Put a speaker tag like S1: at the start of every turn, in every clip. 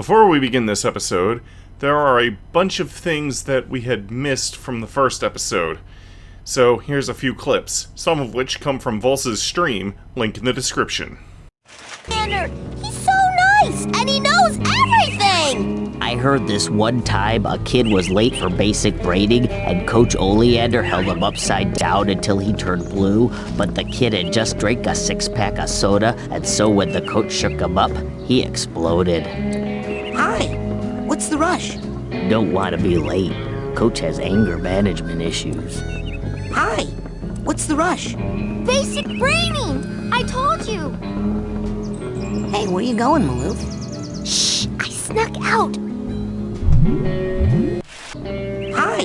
S1: Before we begin this episode, there are a bunch of things that we had missed from the first episode. So here's a few clips, some of which come from Vols's stream, link in the description.
S2: Leonard, he's so nice, and he knows everything!
S3: I heard this one time a kid was late for basic braiding, and Coach Oleander held him upside down until he turned blue, but the kid had just drank a six-pack of soda, and so when the coach shook him up, he exploded.
S4: Hi, what's the rush?
S3: Don't want to be late. Coach has anger management issues.
S4: Hi, what's the rush?
S2: Basic braiding! I told you!
S4: Hey, where you going, Maloof?
S2: Shh! I snuck out!
S4: Hi,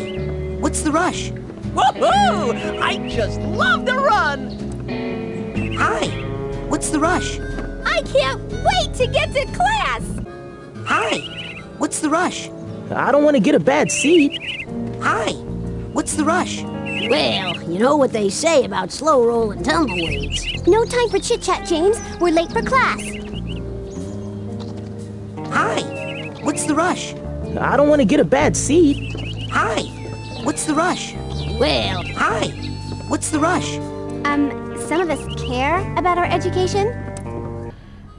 S4: what's the rush?
S5: Woohoo! I just love to run!
S4: Hi, what's the rush?
S2: I can't wait to get to class!
S4: Hi, what's the rush?
S5: I don't want to get a bad seat.
S4: Hi, what's the rush?
S6: Well, you know what they say about slow-rolling tumbleweeds.
S2: No time for chit-chat, James. We're late for class.
S4: Hi, what's the rush?
S5: I don't want to get a bad seat.
S4: Hi, what's the rush?
S6: Well,
S4: Hi, what's the rush?
S2: Some of us care about our education.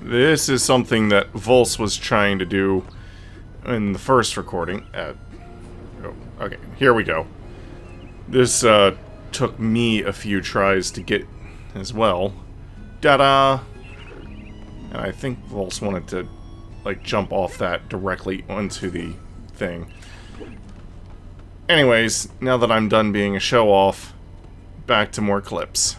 S1: This is something that Vols was trying to do in the first recording. Okay, here we go. This took me a few tries to get as well. Ta-da! And I think Vols wanted to, like, jump off that directly onto the thing. Anyways, now that I'm done being a show-off, back to more clips.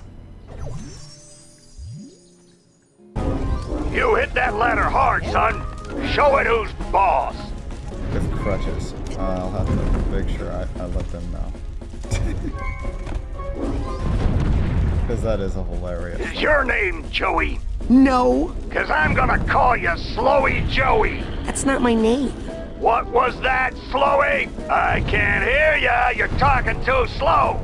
S7: You hit that ladder hard, son. Show it who's boss.
S8: With crutches. I'll have to make sure I let them know. Because that is a hilarious.
S7: Is your name Joey?
S4: No,
S7: Because I'm gonna call you Slowy Joey.
S4: that's not my name.
S7: What was that, Slowy? I can't hear ya. You're talking too slow.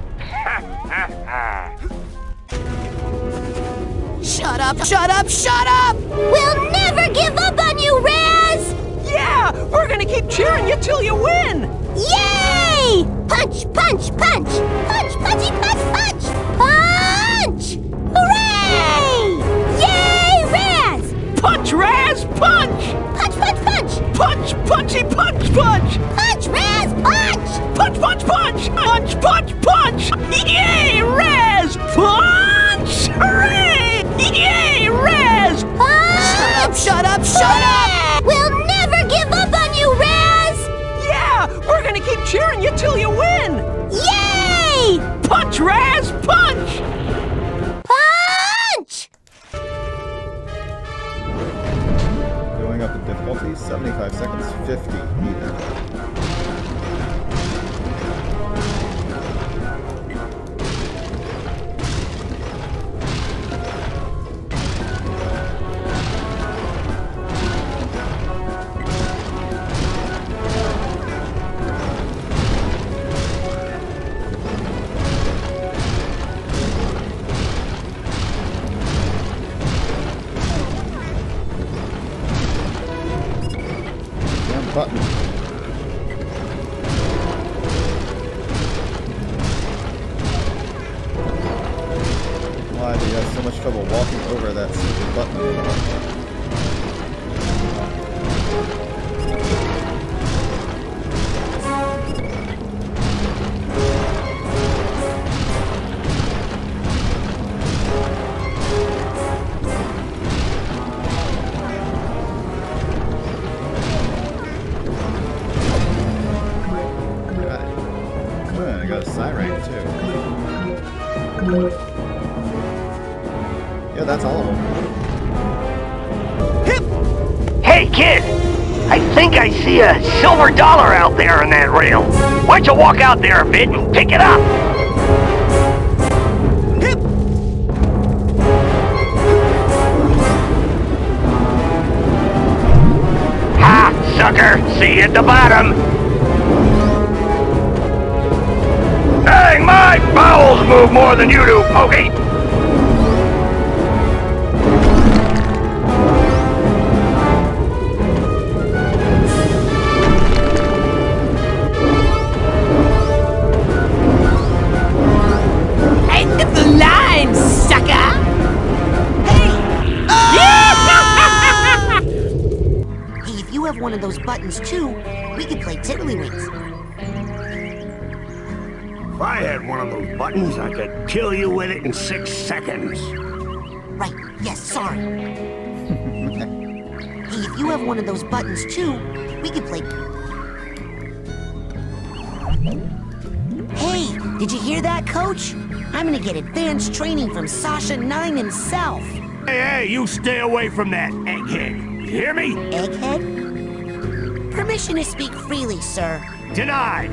S4: Shut up, shut up, shut up!
S2: We'll never give up on you, Raz!
S5: Yeah, we're gonna keep cheering you till you win.
S2: Yay! Punch, punch, punch! Punch, punchy, punch, punch! Punch! Hooray! Yay, Raz!
S5: Punch, Raz, punch!
S2: Punch, punch, punch!
S5: Punch, punchy, punch, punch!
S2: Punch, Raz, punch!
S5: Punch, punch, punch! Punch, punch, punch! Yay, Raz! Punch! Hooray! Yay, Raz!
S2: Punch!
S4: Shut up, shut up!
S2: We'll never give up on you, Raz!
S5: Yeah, we're gonna keep cheering you till you win.
S2: Yay!
S5: Punch, Raz, punch!
S2: Punch!
S8: Going up the difficulty, 75 seconds, 50 meters. Button. Why do you have so much trouble walking over that stupid button? I got a siren too. Yeah, that's all of them.
S7: Hey, kid! I think I see a silver dollar out there on that rail. Why don't you walk out there a bit and pick it up? Ha, sucker! See you at the bottom. Dang, my bowels move more than you do, Pokey!
S6: of those buttons too, we could play Tiddlywinks.
S7: If I had one of those buttons, I could kill you with it in 6 seconds.
S6: Right, yes, sorry. Hey, if you have one of those buttons too, we could play... Hey, did you hear that, Coach? I'm gonna get advanced training from Sasha 9 himself.
S7: Hey, you stay away from that, egghead. You hear me?
S6: Egghead? Permission to speak freely, sir.
S7: Denied.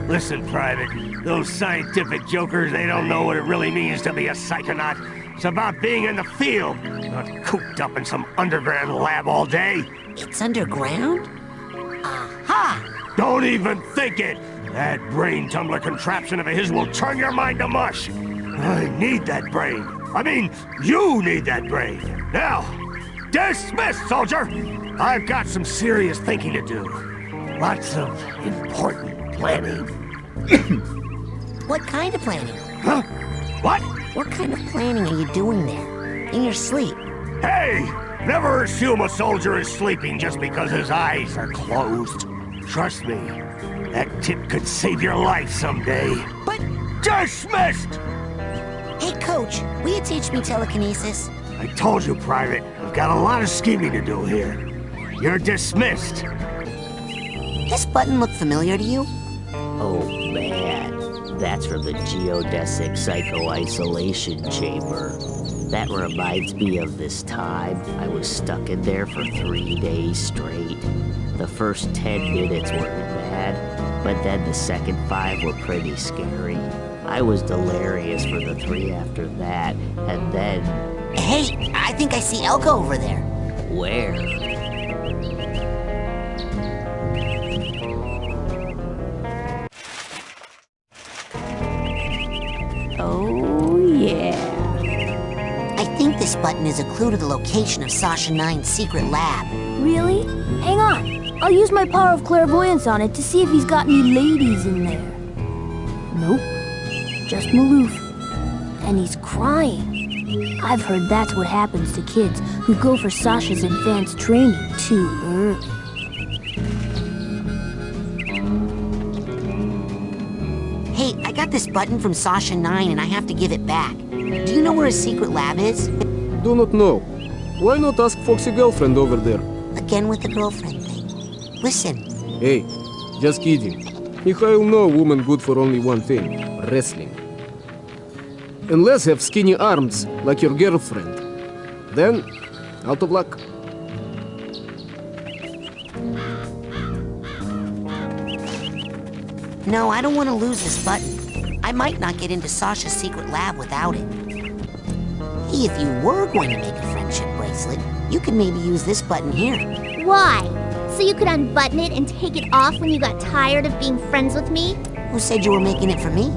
S7: Listen, Private, those scientific jokers, they don't know what it really means to be a psychonaut. It's about being in the field, not cooped up in some underground lab all day.
S6: It's underground? Aha!
S7: Don't even think it! That brain tumbler contraption of his will turn your mind to mush. I need that brain. I mean, you need that brain. Now, dismissed, soldier! I've got some serious thinking to do. Lots of important planning.
S6: What kind of planning?
S7: Huh? What?
S6: What kind of planning are you doing there? In your sleep?
S7: Hey! Never assume a soldier is sleeping just because his eyes are closed. Trust me, that tip could save your life someday. But dismissed!
S6: Hey, Coach, will you teach me telekinesis?
S7: I told you, Private, I've got a lot of scheming to do here. You're dismissed.
S6: This button look familiar to you?
S3: Oh, man. That's from the geodesic psycho-isolation chamber. That reminds me of this time. I was stuck in there for 3 days straight. The first 10 minutes weren't bad, but then the second 5 were pretty scary. I was delirious for the 3 after that, and then...
S6: Hey, I think I see Elka over there.
S3: Where? Oh, yeah.
S6: I think this button is a clue to the location of Sasha 9's secret lab.
S2: Really? Hang on. I'll use my power of clairvoyance on it to see if he's got any ladies in there. Nope. Just Maloof. And he's crying. I've heard that's what happens to kids who go for Sasha's advanced training too early.
S6: Hey, I got this button from Sasha 9 and I have to give it back. Do you know where his secret lab is?
S9: Do not know. Why not ask Foxy girlfriend over there?
S6: Again with the girlfriend thing. Listen.
S9: Hey, just kidding. Mikhail know a woman good for only one thing, wrestling. Unless have skinny arms like your girlfriend. Then, out of luck.
S6: No, I don't want to lose this button. I might not get into Sasha's secret lab without it. Hey, if you were going to make a friendship bracelet, you could maybe use this button here.
S2: Why? So you could unbutton it and take it off when you got tired of being friends with me?
S6: Who said you were making it for me?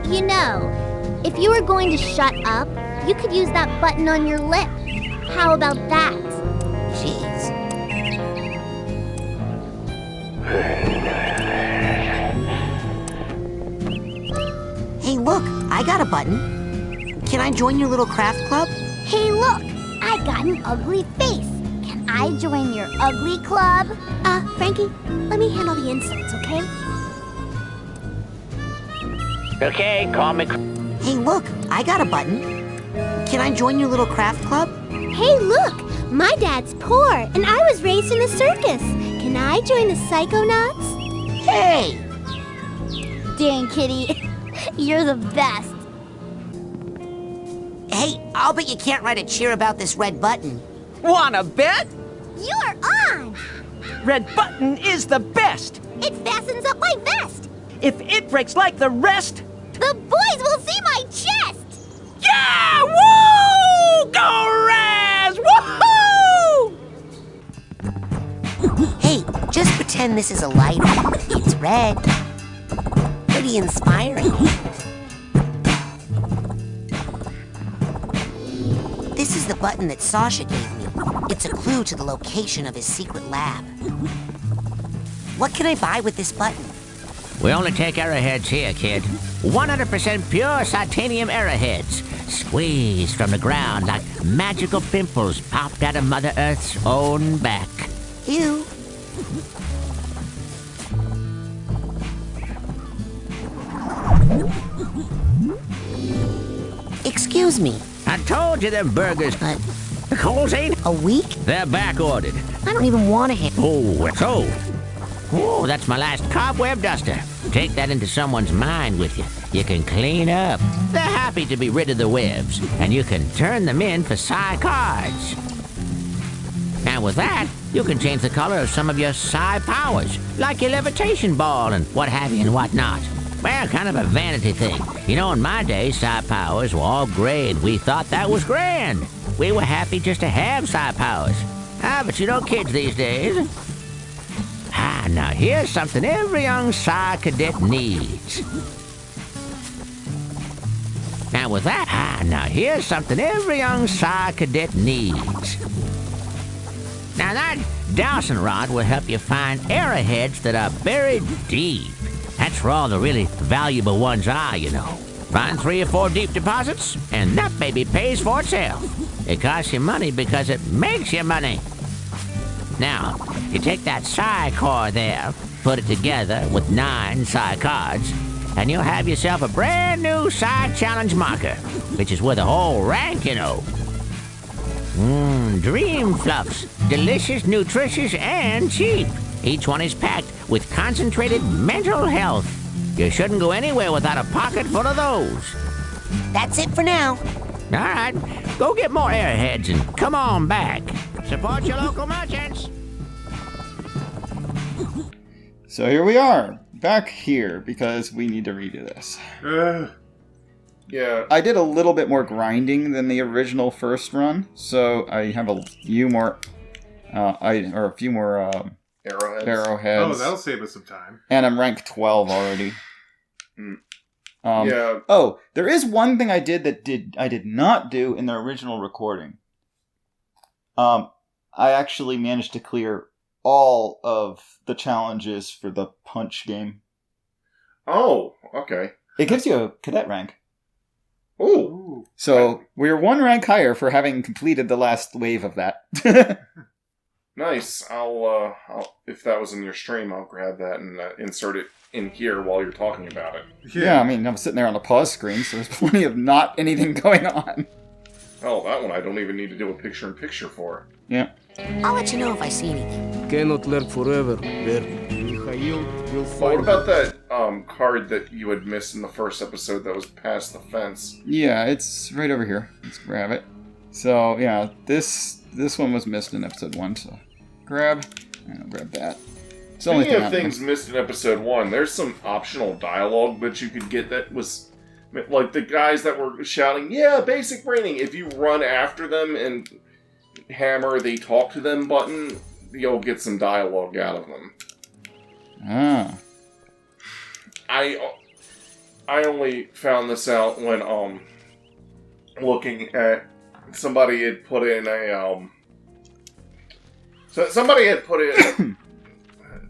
S2: You know, if you were going to shut up, you could use that button on your lip. How about that?
S6: Jeez. Hey, look, I got a button. Can I join your little craft club?
S2: Hey, look, I got an ugly face. Can I join your ugly club? Frankie, let me handle the insults, okay?
S3: Okay, call me...
S6: Hey, look, I got a button. Can I join your little craft club?
S2: Hey, look, my dad's poor, and I was raised in a circus. Can I join the Psychonauts?
S6: Hey!
S2: Dang, Kitty, you're the best.
S6: Hey, I'll bet you can't write a cheer about this red button.
S5: Wanna bet?
S2: You're on!
S5: Red button is the best.
S2: It fastens up my vest.
S5: If it breaks like the rest...
S2: The boys will see my chest!
S5: Yeah! Woo! Go Raz! Woohoo!
S6: Hey, just pretend this is a lighter. It's red. Pretty inspiring. This is the button that Sasha gave me. It's a clue to the location of his secret lab. What can I buy with this button?
S3: We only take arrowheads here, kid. 100% pure titanium arrowheads. squeezed from the ground like magical pimples popped out of Mother Earth's own back.
S6: Ew. Excuse me.
S3: I told you them burgers.
S6: But
S3: The coals ain't.
S6: a week?
S3: They're back ordered.
S6: I don't even want to hit.
S3: Oh, so. Oh, that's my last cobweb duster. Take that into someone's mind with you. You can clean up. They're happy to be rid of the webs, and you can turn them in for Psy cards. Now with that, you can change the color of some of your Psy powers, like your levitation ball and what have you and what not. Well, kind of a vanity thing. You know, in my day, Psy powers were all gray, and we thought that was grand. We were happy just to have Psy powers. But you know kids these days. Now here's something every young Psy cadet needs. Now with that, now here's something every young Psy cadet needs. Now that dowsing rod will help you find arrowheads that are buried deep. That's where all the really valuable ones are, you know. Find 3 or 4 deep deposits, and that baby pays for itself. It costs you money because it makes you money. Now, you take that Psy core there, put it together with 9 Psy cards, and you'll have yourself a brand new Psy challenge marker, which is worth a whole rank, you know. Dream Fluffs. Delicious, nutritious, and cheap. Each one is packed with concentrated mental health. You shouldn't go anywhere without a pocket full of those.
S6: That's it for now.
S3: All right, go get more airheads and come on back. Support your local merchants.
S8: So here we are, back here, because we need to redo this.
S1: Yeah.
S8: I did a little bit more grinding than the original first run, so I have a few more, arrowheads.
S10: Oh, that'll save us some time.
S8: And I'm rank 12 already.
S1: Yeah.
S8: Oh, there is one thing I did not do in the original recording. I actually managed to clear all of the challenges for the punch game.
S1: Oh, okay.
S8: It gives you a cadet rank.
S1: Ooh.
S8: So we're 1 rank higher for having completed the last wave of that.
S1: Nice. I'll if that was in your stream, I'll grab that and insert it in here while you're talking about it.
S8: Yeah, I mean, I'm sitting there on the pause screen, so there's plenty of not anything going on.
S1: Oh, that one I don't even need to do a picture-in-picture for.
S8: Yeah.
S6: I'll let you know if I see anything.
S9: Cannot lurk forever, Bernie. Mikhail will
S1: Well,
S9: find
S1: what about that card that you had missed in the first episode that was past the fence?
S8: Yeah, it's right over here. Let's grab it. So, yeah, this one was missed in episode 1, so grab, and I'll grab that. It's the only
S1: Speaking
S8: thing
S1: of things missed in episode 1, there's some optional dialogue that you could get that was, like, the guys that were shouting, yeah, basic braining. If you run after them and hammer the talk to them button, you'll get some dialogue out of them.
S8: Ah.
S1: I only found this out when, looking at, somebody had put in a, so somebody had put in,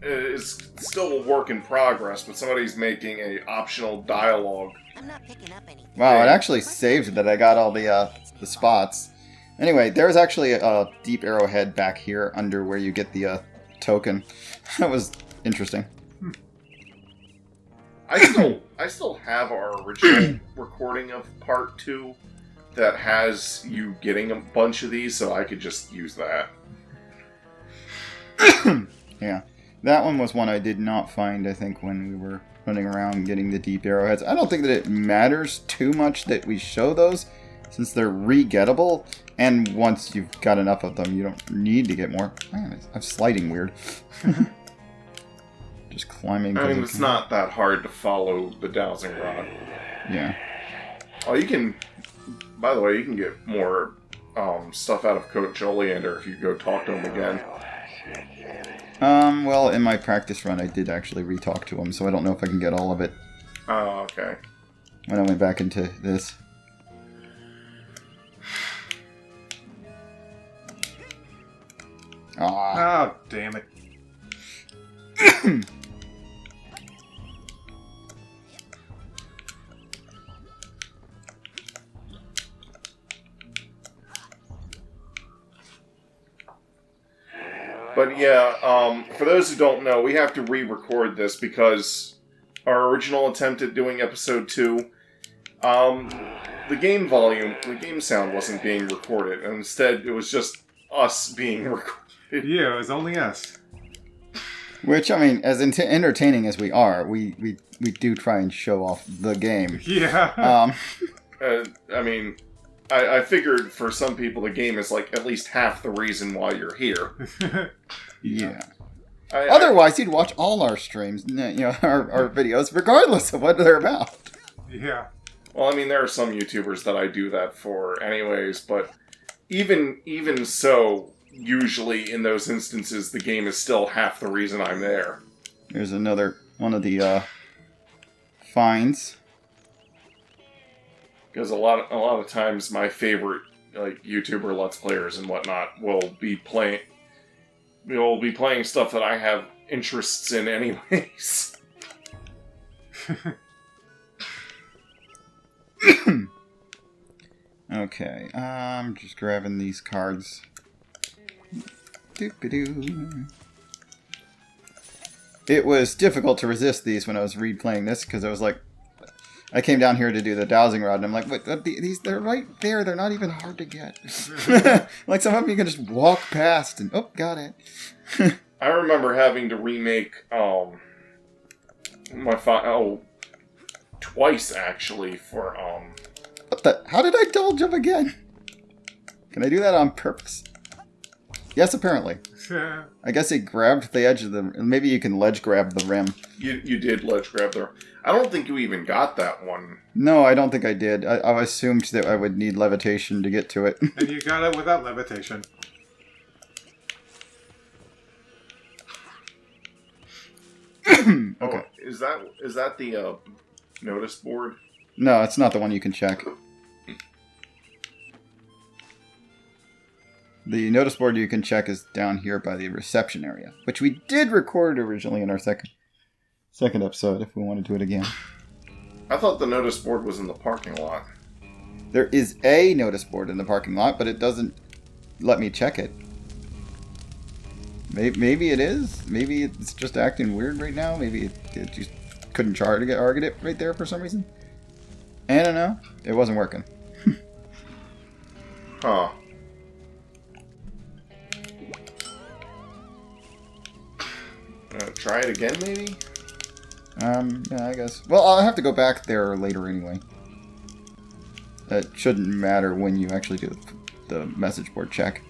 S1: it's still a work in progress, but somebody's making a optional dialogue.
S6: I'm not picking up anything.
S8: Wow, it actually saved that I got all the spots. Anyway, there's actually a deep arrowhead back here under where you get the token. That was interesting.
S1: I still have our original recording of part 2 that has you getting a bunch of these, so I could just use that.
S8: Yeah, that one was one I did not find, I think, when we were running around getting the deep arrowheads. I don't think that it matters too much that we show those, since they're re-gettable, and once you've got enough of them, you don't need to get more. Man, I'm sliding weird. Just climbing.
S1: I mean, it's not that hard to follow the dowsing rod.
S8: Yeah.
S1: Oh, you can... By the way, you can get more stuff out of Coach Oleander if you go talk to him again.
S8: Well, in my practice run, I did actually re-talk to him, so I don't know if I can get all of it.
S1: Oh, okay.
S8: When I went back into this.
S10: Oh, damn it.
S1: But yeah, for those who don't know, we have to re-record this because our original attempt at doing episode 2, the game sound wasn't being recorded, and instead it was just us being recorded.
S10: Yeah, it was only us.
S8: Which, I mean, as entertaining as we are, we do try and show off the game.
S10: Yeah.
S1: I mean, I figured for some people the game is like at least half the reason why you're here.
S8: Yeah. Otherwise, you'd watch all our streams, you know, our videos, regardless of what they're about.
S10: Yeah.
S1: Well, I mean, there are some YouTubers that I do that for anyways, but even so, usually in those instances, the game is still half the reason I'm there.
S8: There's another one of the finds.
S1: Because a lot of times my favorite like YouTuber Let's Players and whatnot will be playing stuff that I have interests in anyways.
S8: Okay, I'm just grabbing these cards. Doo-ba-doo. It was difficult to resist these when I was replaying this, because I was like, I came down here to do the dowsing rod, and I'm like, wait, they're right there, they're not even hard to get. Like, some of them you can just walk past, and, oh, got it.
S1: I remember having to remake, twice, actually, for,
S8: What the? How did I double jump again? Can I do that on purpose? Yes, apparently. I guess it grabbed the edge of the... Maybe you can ledge grab the rim.
S1: You did ledge grab the rim. I don't think you even got that one.
S8: No, I don't think I did. I assumed that I would need levitation to get to it.
S10: And you got it without levitation.
S8: Okay.
S1: Oh, is that the notice board?
S8: No, it's not the one you can check. The notice board you can check is down here by the reception area, which we did record originally in our second episode, if we want to do it again.
S1: I thought the notice board was in the parking lot.
S8: There is a notice board in the parking lot, but it doesn't let me check it. Maybe it is. Maybe it's just acting weird right now. Maybe it just couldn't target it right there for some reason. I don't know. It wasn't working.
S1: Huh. Try it again, maybe?
S8: Yeah, I guess. Well, I'll have to go back there later anyway. That shouldn't matter when you actually do the message board check.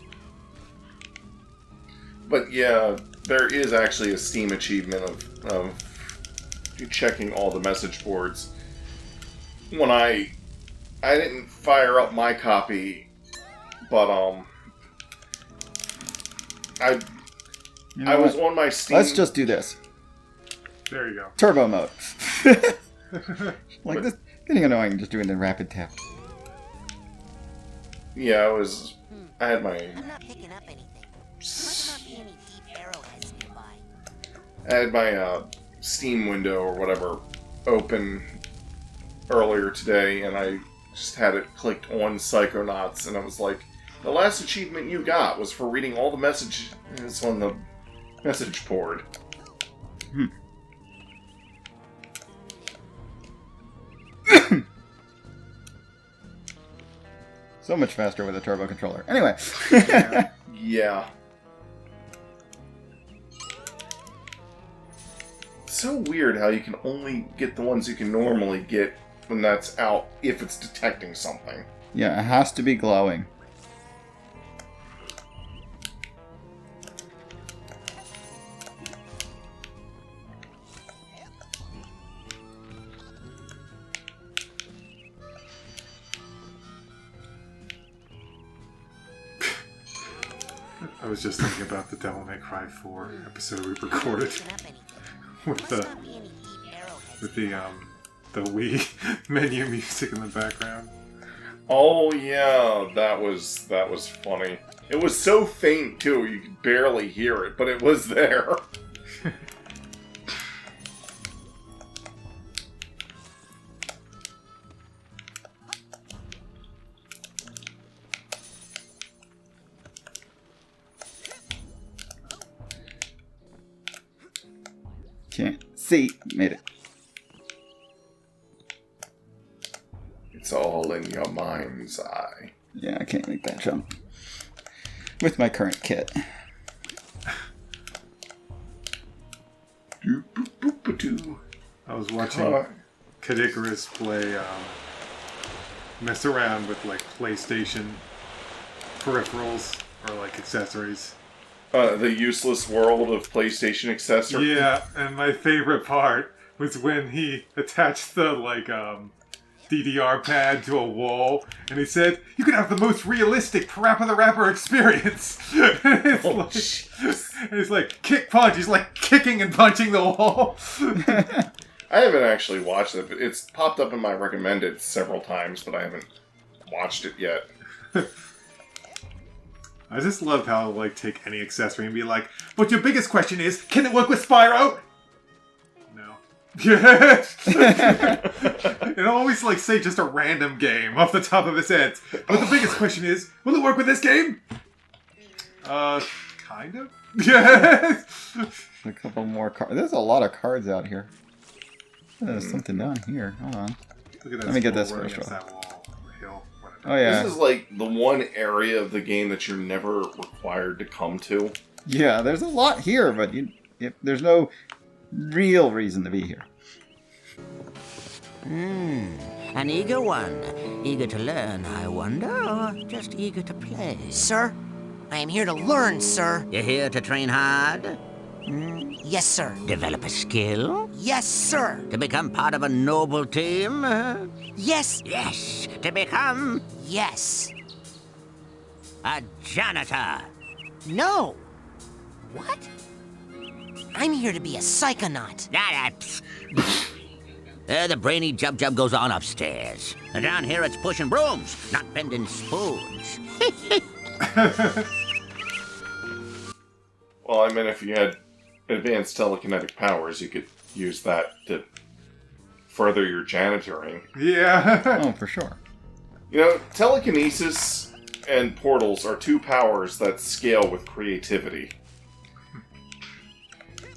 S1: But yeah, there is actually a Steam achievement of checking all the message boards. When I didn't fire up my copy, but I was on my Steam.
S8: Let's just do this.
S10: There you go.
S8: Turbo mode. Like this, getting annoying just doing the rapid tap.
S1: Yeah, I had my.
S6: I'm not picking up anything. Must not be any deep arrowheads nearby.
S1: I had my Steam window or whatever open earlier today, and I just had it clicked on Psychonauts, and I was like, the last achievement you got was for reading all the messages on the message board.
S8: So much faster with a turbo controller. Anyway.
S1: Yeah. It's so weird how you can only get the ones you can normally get when that's out if it's detecting something.
S8: Yeah, it has to be glowing.
S10: I was just thinking about the Devil May Cry 4 episode we recorded with the Wii menu music in the background.
S1: Oh yeah, that was funny. It was so faint too, you could barely hear it, but it was there.
S8: Can't see. Made it.
S1: It's all in your mind's eye.
S8: Yeah, I can't make that jump. With my current kit.
S10: I was watching Kid Icarus play, mess around with like PlayStation peripherals or like accessories.
S1: The useless world of PlayStation accessories.
S10: Yeah, and my favorite part was when he attached the like DDR pad to a wall, and he said, "You can have the most realistic Parappa the Rapper experience." It's like kick punch. He's like kicking and punching the wall.
S1: I haven't actually watched it, but it's popped up in my recommended several times, but I haven't watched it yet.
S10: I just love how like take any accessory and be like, "But your biggest question is, can it work with Spyro?" No. Yes. And always like say just a random game off the top of his head. But the biggest question is, will it work with this game? Kind of. Yes.
S8: A couple more cards. There's a lot of cards out here. There's something down here. Hold on.
S10: Look at that.
S8: Let me get this
S10: squirrel
S8: first
S10: against
S8: one.
S10: that wall, or hill, whatever.
S8: Oh yeah.
S1: This is like the one area of the game that you're never required to come to.
S8: Yeah, there's a lot here, but there's no real reason to be here.
S6: An eager one. Eager to learn, I wonder, or just eager to play? Sir, I am here to learn, sir. You're here to train hard? Yes, sir. Develop a skill? Yes, sir. To become part of a noble team? Yes. Yes. To become? Yes. A janitor? No. What? I'm here to be a psychonaut. The brainy jub goes on upstairs. And down here it's pushing brooms, not bending spoons.
S1: Well, I mean, if you had advanced telekinetic powers, you could use that to further your janitoring.
S10: Yeah.
S8: Oh, for sure.
S1: You know, telekinesis and portals are two powers that scale with creativity.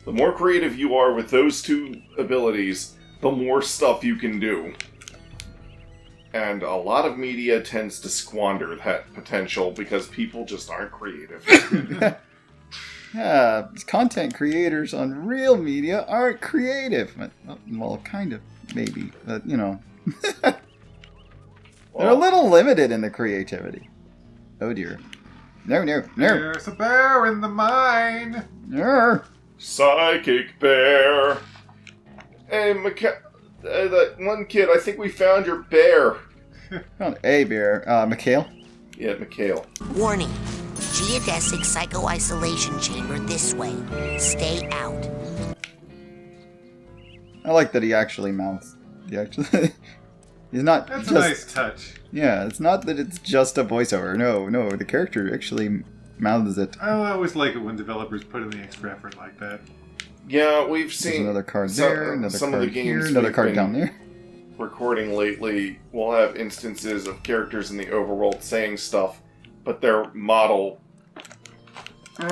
S1: The more creative you are with those two abilities, the more stuff you can do. And a lot of media tends to squander that potential because people just aren't creative.
S8: Yeah, content creators on real media aren't creative. Well, kind of, maybe. But, you know. They're a little limited in the creativity. Oh dear. No.
S10: There's a bear in the mine.
S8: No.
S1: Psychic bear. Hey, that one kid, I think we found your bear.
S8: Found a bear. Mikhail?
S1: Yeah, Mikhail.
S6: Warning. Geodesic psycho-isolation chamber this way. Stay out.
S8: I like that he actually mouths. He's not
S10: That's
S8: just...
S10: a nice touch.
S8: Yeah, it's not that it's just a voiceover. No, the character actually mouths it.
S10: I always like it when developers put in the extra effort like that.
S1: Yeah, we've seen...
S8: There's another card there, another
S1: some
S8: card
S1: of the games
S8: here, another
S1: we've
S8: card
S1: been
S8: down there.
S1: recording lately, we'll have instances of characters in the overworld saying stuff, but their model...
S8: Yeah.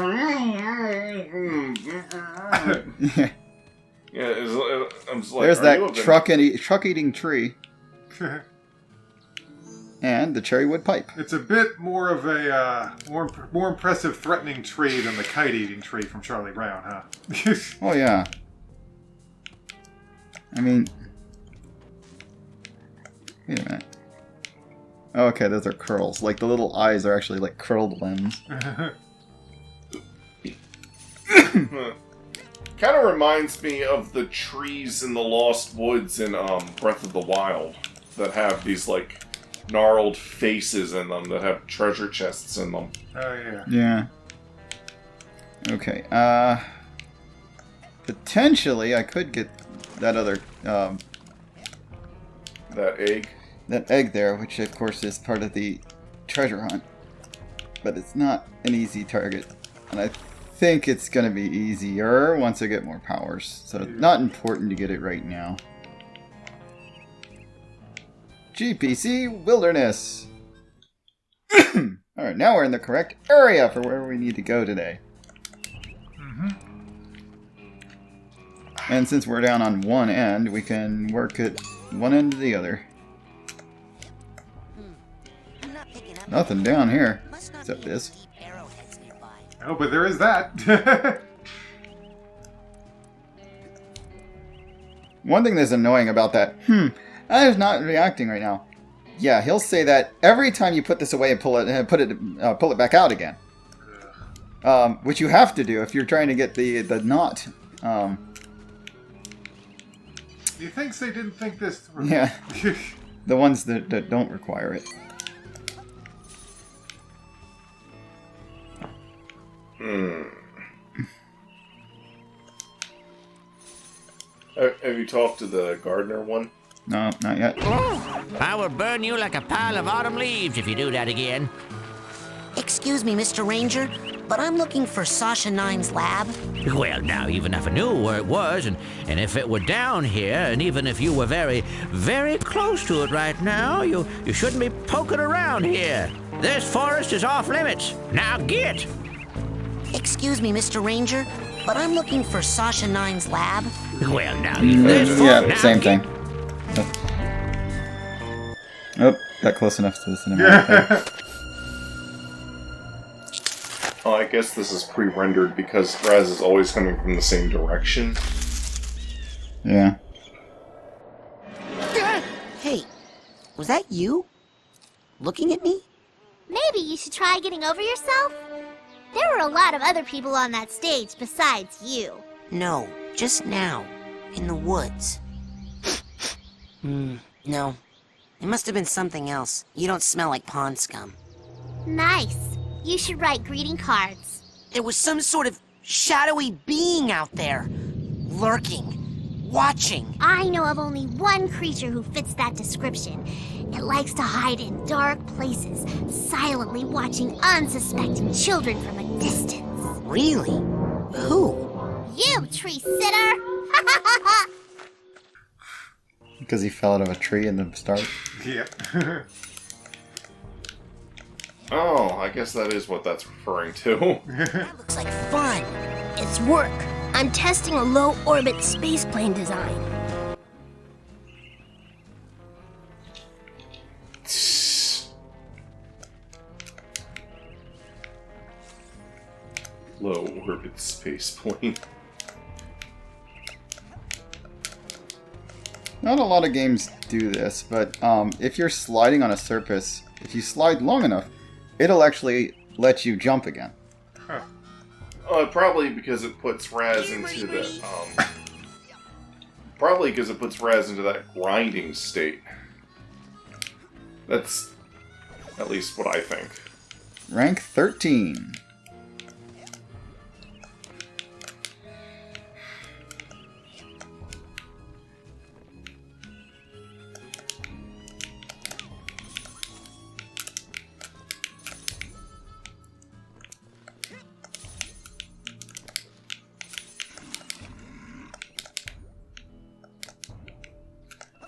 S1: Yeah, I'm just like,
S8: There's
S1: are you
S8: that
S1: a
S8: truck-eating tree. And the cherrywood pipe.
S10: It's a bit more of a more impressive threatening tree than the kite-eating tree from Charlie Brown, huh?
S8: Oh, yeah. I mean... Wait a minute. Oh, okay, those are curls. Like, the little eyes are actually like curled limbs.
S1: Kind of reminds me of the trees in the Lost Woods in Breath of the Wild that have these, like, gnarled faces in them that have treasure chests in them.
S10: Oh, yeah.
S8: Yeah. Okay, potentially I could get that other,
S1: That egg.
S8: that egg there, which of course is part of the treasure hunt. But it's not an easy target. And I think it's going to be easier once I get more powers. So it's not important to get it right now. GPC Wilderness. Alright, now we're in the correct area for where we need to go today. And since we're down on one end, we can work it one end to the other. Nothing down here, except this.
S10: Oh, but there is that.
S8: One thing that's annoying about that, I is not reacting right now. Yeah, he'll say that every time you put this away and pull it back out again. Which you have to do if you're trying to get the knot.
S10: He thinks they didn't think this through.
S8: Yeah. The ones that don't require it.
S1: Have you talked to the gardener one?
S8: No, not yet.
S6: I will burn you like a pile of autumn leaves if you do that again.
S4: Excuse me, Mr. Ranger, but I'm looking for Sasha Nine's lab.
S6: Well, now, even if I knew where it was, and if it were down here, and even if you were very, very close to it right now, you shouldn't be poking around here. This forest is off limits. Now get!
S4: Excuse me, Mr. Ranger, but I'm looking for Sasha Nine's lab.
S6: Well, now, this
S8: yeah,
S6: now
S8: same
S6: get.
S8: thing. Oh, got close enough to the cinematic.
S1: Oh, I guess this is pre-rendered because Raz is always coming from the same direction.
S8: Yeah.
S4: Hey, was that you? Looking at me?
S11: Maybe you should try getting over yourself? There were a lot of other people on that stage besides you.
S4: No, just now. In the woods. No. It must have been something else. You don't smell like pond scum.
S11: Nice. You should write greeting cards.
S4: There was some sort of shadowy being out there. Lurking. Watching.
S11: I know of only one creature who fits that description. It likes to hide in dark places, silently watching unsuspecting children from a distance.
S4: Really? Who?
S11: You, tree sitter!
S8: Because he fell out of a tree in the start.
S10: Yep.
S1: Oh, I guess that is what that's referring to.
S4: That looks like fun.
S2: It's work. I'm testing a low-orbit spaceplane design.
S1: Low-orbit spaceplane.
S8: Not a lot of games do this, but if you're sliding on a surface, if you slide long enough, it'll actually let you jump again.
S1: Probably because it puts Raz into the probably because it puts Raz into that grinding state. That's at least what I think.
S8: Rank 13.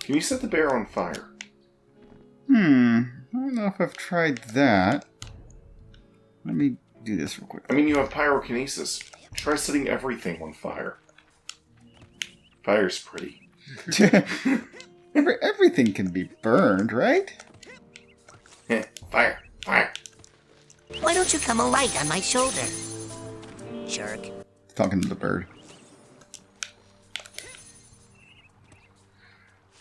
S1: Can you set the bear on fire?
S8: I don't know if I've tried that. Let me do this real quick.
S1: I mean, you have pyrokinesis. Try setting everything on fire. Fire's pretty.
S8: Everything can be burned, right?
S1: Fire! Fire!
S4: Why don't you come alight on my shoulder? Jerk.
S8: Talking to the bird.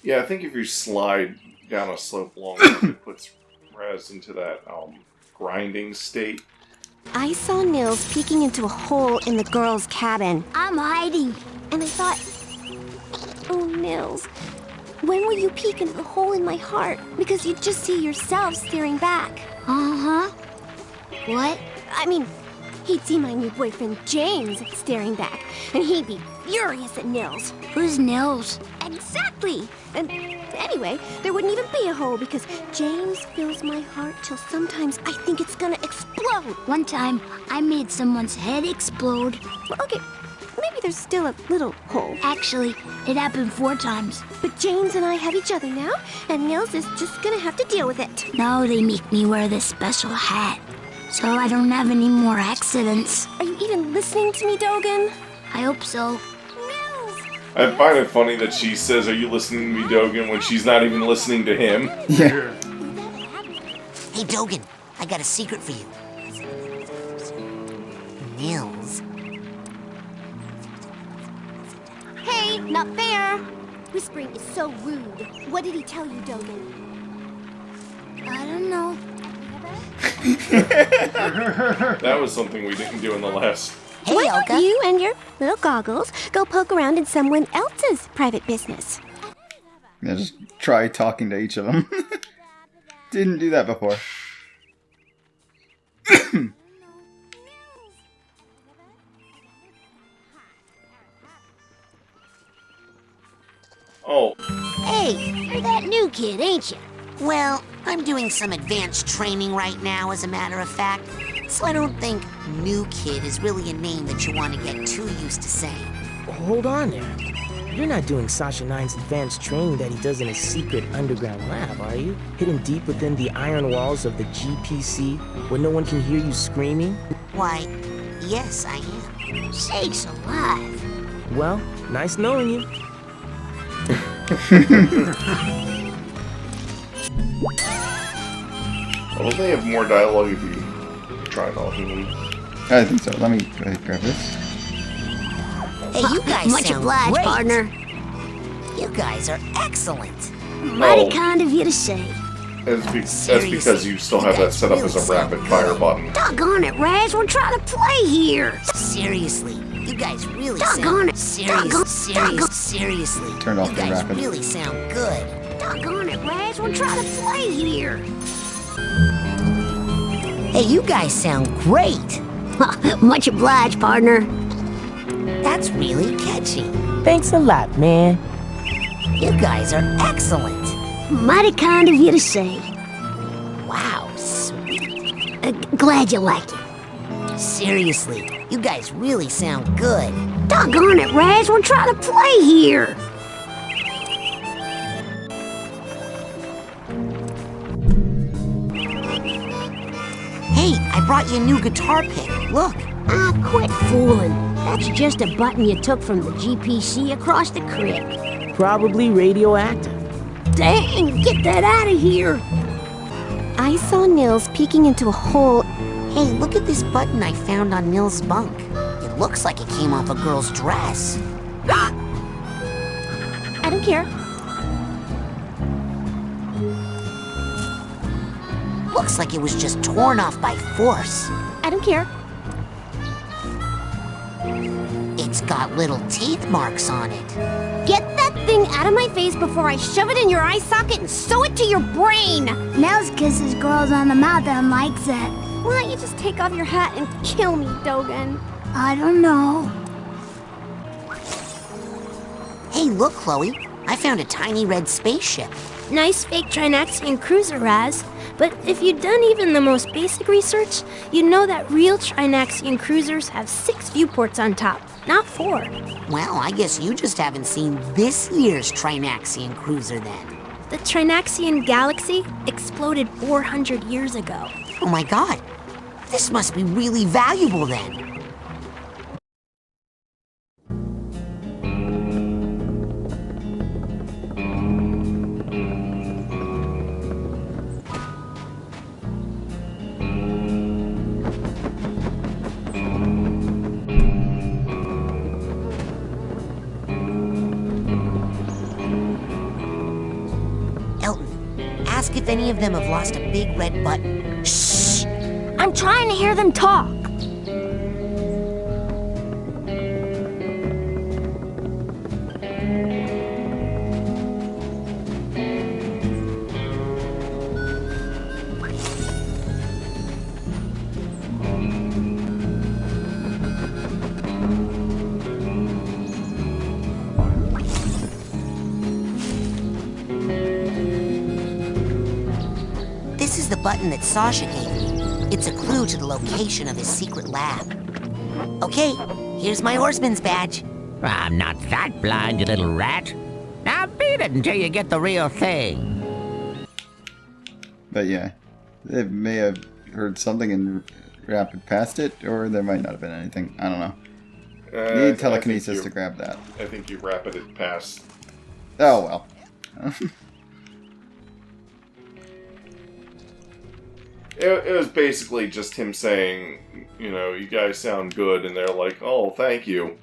S1: Yeah, I think if you slide down a slope long enough, it puts Raz into that grinding state.
S2: I saw Nils peeking into a hole in the girl's cabin. I'm hiding. And I thought, oh, Nils, when will you peek into the hole in my heart? Because you just see yourself staring back. Uh-huh. What? I mean, he'd see my new boyfriend James staring back, and he'd be furious at Nils. Who's Nils? Exactly. And anyway, there wouldn't even be a hole because James fills my heart till sometimes I think it's gonna explode. One time, I made someone's head explode. Well, okay, maybe there's still a little hole. Actually, it happened 4 times. But James and I have each other now, and Nils is just gonna have to deal with it. Now they make me wear this special hat, so I don't have any more accidents. Are you even listening to me, Dogen? I hope so. Nils,
S1: I find it funny that she says, "Are you listening to me, Dogen?" when she's not even listening to him.
S8: Yeah.
S6: Hey, Dogen, I got a secret for you. Nils.
S11: Hey, not fair! Whispering is so rude. What did he tell you, Dogen? I don't know.
S1: That was something we didn't do in the last.
S6: Hey,
S11: Why
S6: Elka.
S11: don't you and your little goggles go poke around in someone else's private business?
S8: Yeah, just try talking to each of them. Didn't do that before.
S1: Oh.
S11: Hey, you're that new kid, ain't you?
S6: Well, I'm doing some advanced training right now, as a matter of fact. So I don't think new kid is really a name that you want to get too used to saying.
S12: Hold on there. You're not doing Sasha Nine's advanced training that he does in his secret underground lab, are you? Hidden deep within the iron walls of the GPC, where no one can hear you screaming?
S6: Why, yes, I am.
S11: Sakes alive.
S12: Well, nice knowing you.
S1: Well, they have more dialogue if you try it all human.
S8: I think so. Let me go ahead and grab this.
S6: Hey, you guys
S2: Much
S6: sound
S2: obliged,
S6: great.
S2: partner.
S6: You guys are excellent.
S2: Mighty
S1: Oh.
S2: kind of you to say.
S1: That's because you still have that set up as a rapid fire button.
S2: Doggone it, Raz, we're trying to play here.
S6: Seriously, you guys really
S2: Doggone
S6: sound
S2: it.
S6: seriously.
S8: Turned off
S6: you
S8: the
S6: guys
S8: rapid.
S6: really sound good.
S2: Doggone it, Raz, we're trying to play here.
S6: Hey, you guys sound great.
S2: Much obliged, partner.
S6: That's really catchy.
S12: Thanks a lot, man.
S6: You guys are excellent.
S2: Mighty kind of you to say.
S6: Wow, sweet.
S2: Glad you like it.
S6: Seriously, you guys really sound good.
S2: Doggone it, Raz, we're trying to play here.
S6: Hey, I brought you a new guitar pick. Look.
S2: Ah, quit fooling. That's just a button you took from the GPC across the creek.
S12: Probably radioactive.
S2: Dang, get that out of here.
S11: I saw Nils peeking into a hole.
S6: Hey, look at this button I found on Nils' bunk. It looks like it came off a girl's dress.
S11: I don't care.
S6: Looks like it was just torn off by force.
S11: I don't care.
S6: It's got little teeth marks on it.
S11: Get that thing out of my face before I shove it in your eye socket and sew it to your brain!
S2: Nels kisses girls on the mouth and likes it.
S11: Why don't you just take off your hat and kill me, Dogen?
S2: I don't know.
S6: Hey, look, Chloe. I found a tiny red spaceship.
S11: Nice fake Trinaxian cruiser, Raz. But if you'd done even the most basic research, you'd know that real Trinaxian cruisers have 6 viewports on top, not 4.
S6: Well, I guess you just haven't seen this year's Trinaxian cruiser then.
S11: The Trinaxian galaxy exploded 400 years ago.
S6: Oh my god. This must be really valuable then. Ask if any of them have lost a big red button.
S2: Shh! I'm trying to hear them talk.
S6: This is the button that Sasha gave me. It's a clue to the location of his secret lab. Okay, here's my horseman's badge.
S3: I'm not that blind, you little rat. Now beat it until you get the real thing.
S8: But yeah, they may have heard something and rapid past it, or there might not have been anything. I don't know. Need telekinesis to grab that.
S1: I think you rapid it past.
S8: Oh, well.
S1: It was basically just him saying, you know, you guys sound good, and they're like, oh, thank you.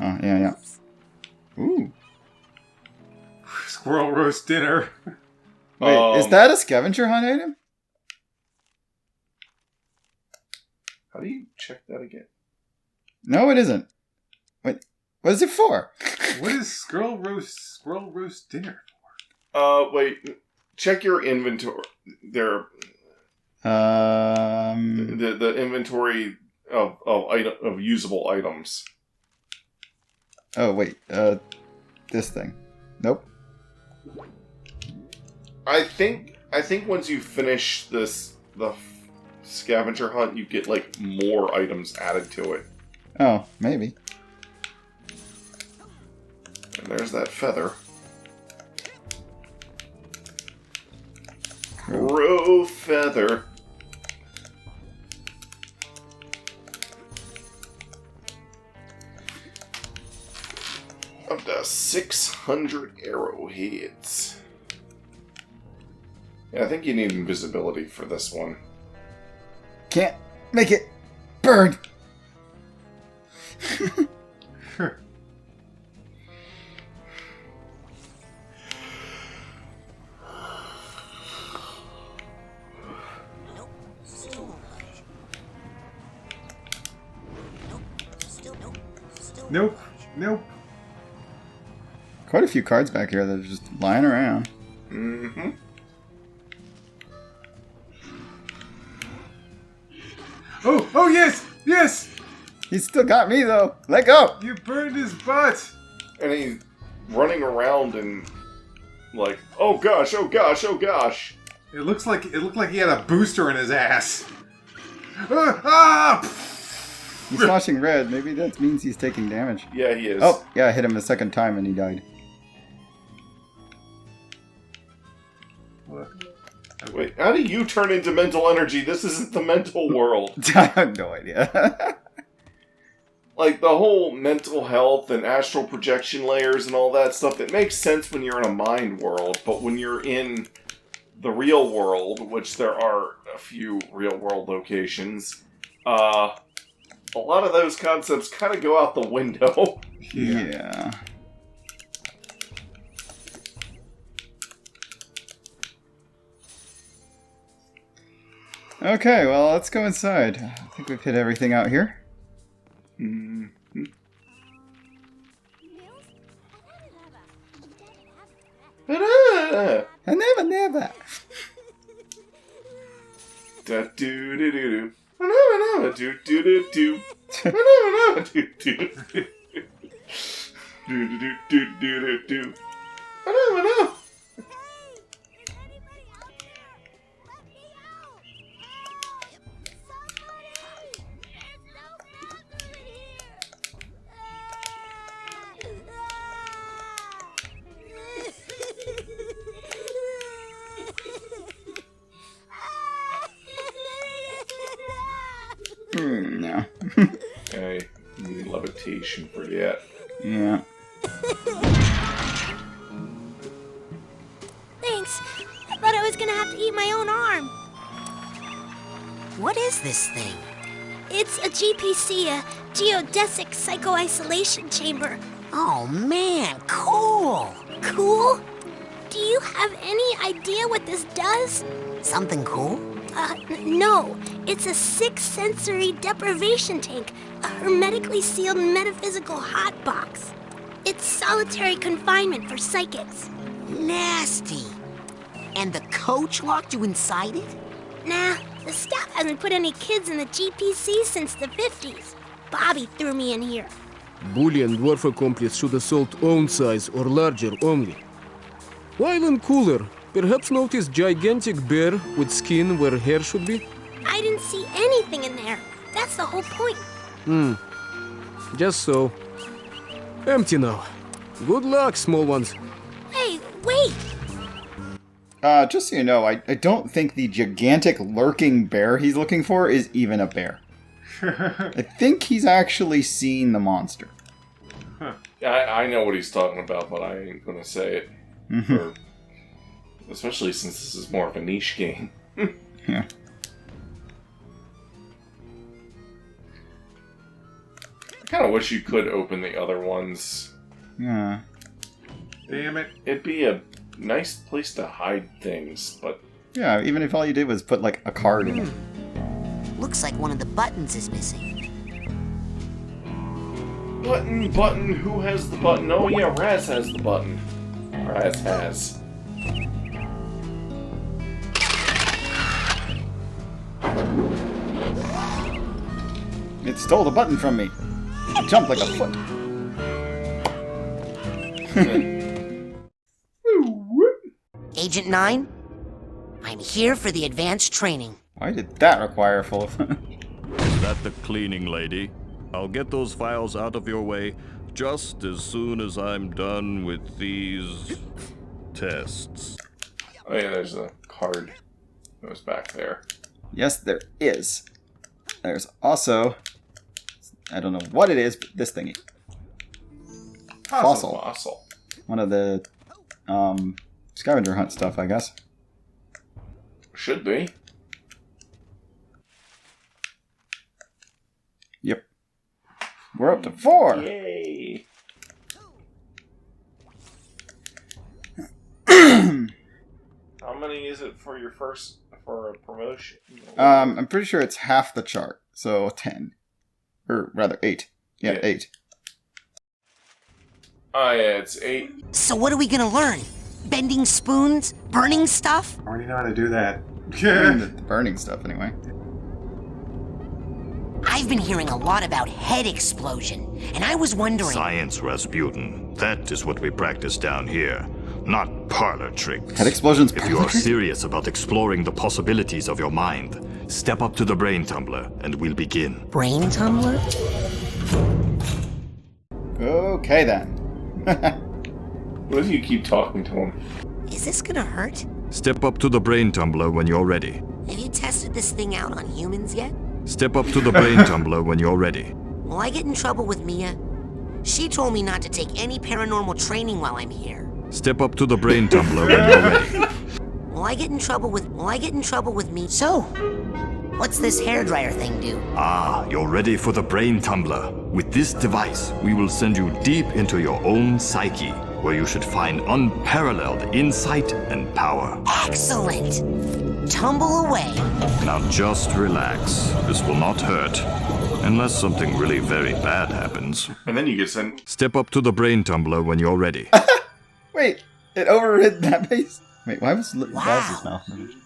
S8: Oh, yeah. Ooh.
S10: Squirrel roast dinner.
S8: Wait, is that a scavenger hunt item?
S1: How do you check that again?
S8: No, it isn't. Wait, what is it for?
S10: What is squirrel roast dinner
S1: for? Wait. Check your inventory. The inventory of usable items.
S8: Oh wait, this thing. Nope.
S1: I think once you finish the scavenger hunt, you get like more items added to it.
S8: Oh, maybe.
S1: And there's that feather. Crow feather. Up to 600 arrowheads. Yeah, I think you need invisibility for this one.
S8: Can't make it burn.
S10: Nope.
S8: Quite a few cards back here that are just lying around.
S1: Mm-hmm.
S10: Oh, yes!
S8: He's still got me, though. Let go!
S10: You burned his butt!
S1: And he's running around and like, oh gosh.
S10: It looked like he had a booster in his ass.
S8: He's flashing red. Maybe that means he's taking damage.
S1: Yeah, he is.
S8: Oh, yeah, I hit him a second time and he died.
S10: What?
S1: Wait, how do you turn into mental energy? This isn't the mental world.
S8: I have no idea.
S1: Like, the whole mental health and astral projection layers and all that stuff, it makes sense when you're in a mind world, but when you're in the real world, which there are a few real world locations, a lot of those concepts kind of go out the window.
S8: Yeah. Okay, well, let's go inside. I think we've hit everything out here.
S1: Mm-hmm.
S8: Never.
S1: Da do do do do. Do do do do. Do do do do do.
S8: No.
S1: Okay, need levitation for that.
S8: Yeah.
S11: Thanks. I thought I was gonna have to eat my own arm.
S4: What is this thing?
S11: It's a GPC, a geodesic psycho-isolation chamber.
S4: Oh man, cool!
S11: Cool? Do you have any idea what this does?
S4: Something cool?
S11: No. It's a 6-sensory deprivation tank, a hermetically sealed metaphysical hotbox. It's solitary confinement for psychics.
S4: Nasty. And the coach locked you inside it?
S11: Nah, the staff hasn't put any kids in the GPC since the 50s. Bobby threw me in here.
S9: Bully and dwarf accomplice should assault own size or larger only. While in cooler, perhaps notice gigantic bear with skin where hair should be?
S11: I didn't see anything in there. That's the whole point.
S9: Just so. Empty now. Good luck, small ones.
S11: Hey, wait!
S8: Just so you know, I don't think the gigantic lurking bear he's looking for is even a bear. I think he's actually seen the monster.
S1: Huh. I know what he's talking about, but I ain't gonna say it.
S8: Mm-hmm.
S1: Especially since this is more of a niche game.
S8: Yeah.
S1: I kind of wish you could open the other ones.
S8: Yeah.
S10: Damn it.
S1: It'd be a nice place to hide things, but...
S8: Yeah, even if all you did was put, like, a card in it.
S4: Looks like one of the buttons is missing.
S1: Button, who has the button? Oh yeah, Raz has the button. Raz has.
S8: It stole the button from me. It jumped like a foot.
S4: Agent 9, I'm here for the advanced training.
S8: Why did that require a full...
S13: Is that the cleaning lady? I'll get those files out of your way just as soon as I'm done with these tests.
S1: Oh yeah, there's a card that was back there.
S8: Yes, there is. There's also... I don't know what it is, but this thingy. Fossil. One of the scavenger hunt stuff, I guess.
S1: Should be.
S8: Yep. We're up to 4!
S1: Yay! How many is it for your first... for a promotion?
S8: I'm pretty sure it's half the chart, so 10. Or rather, 8. Yeah, 8.
S1: Oh yeah, it's 8.
S4: So what are we gonna learn? Bending spoons? Burning stuff?
S10: I already know how to do that.
S8: The burning stuff, anyway.
S4: I've been hearing a lot about head explosion, and I was wondering...
S13: Science, Rasputin. That is what we practice down here. Not parlor tricks.
S8: Head explosions.
S13: If you are serious about exploring the possibilities of your mind, step up to the brain tumbler and we'll begin.
S4: Brain tumbler?
S8: Okay then.
S1: What if you keep talking to him?
S4: Is this gonna hurt?
S13: Step up to the brain tumbler when you're ready.
S4: Have you tested this thing out on humans yet?
S13: Step up to the brain tumbler when you're ready.
S4: Will I get in trouble with Mia? She told me not to take any paranormal training while I'm here.
S13: Step up to the brain tumbler when you're ready.
S4: Will I get in trouble with me? So, what's this hairdryer thing do?
S13: Ah, you're ready for the brain tumbler. With this device, we will send you deep into your own psyche, where you should find unparalleled insight and power.
S4: Excellent! Tumble away.
S13: Now just relax. This will not hurt. Unless something really very bad happens.
S1: And then you get sent...
S13: Step up to the brain tumbler when you're ready.
S8: Wait, it overrid that base? Wait, why was
S4: Wow.
S8: Baz's mouth moved?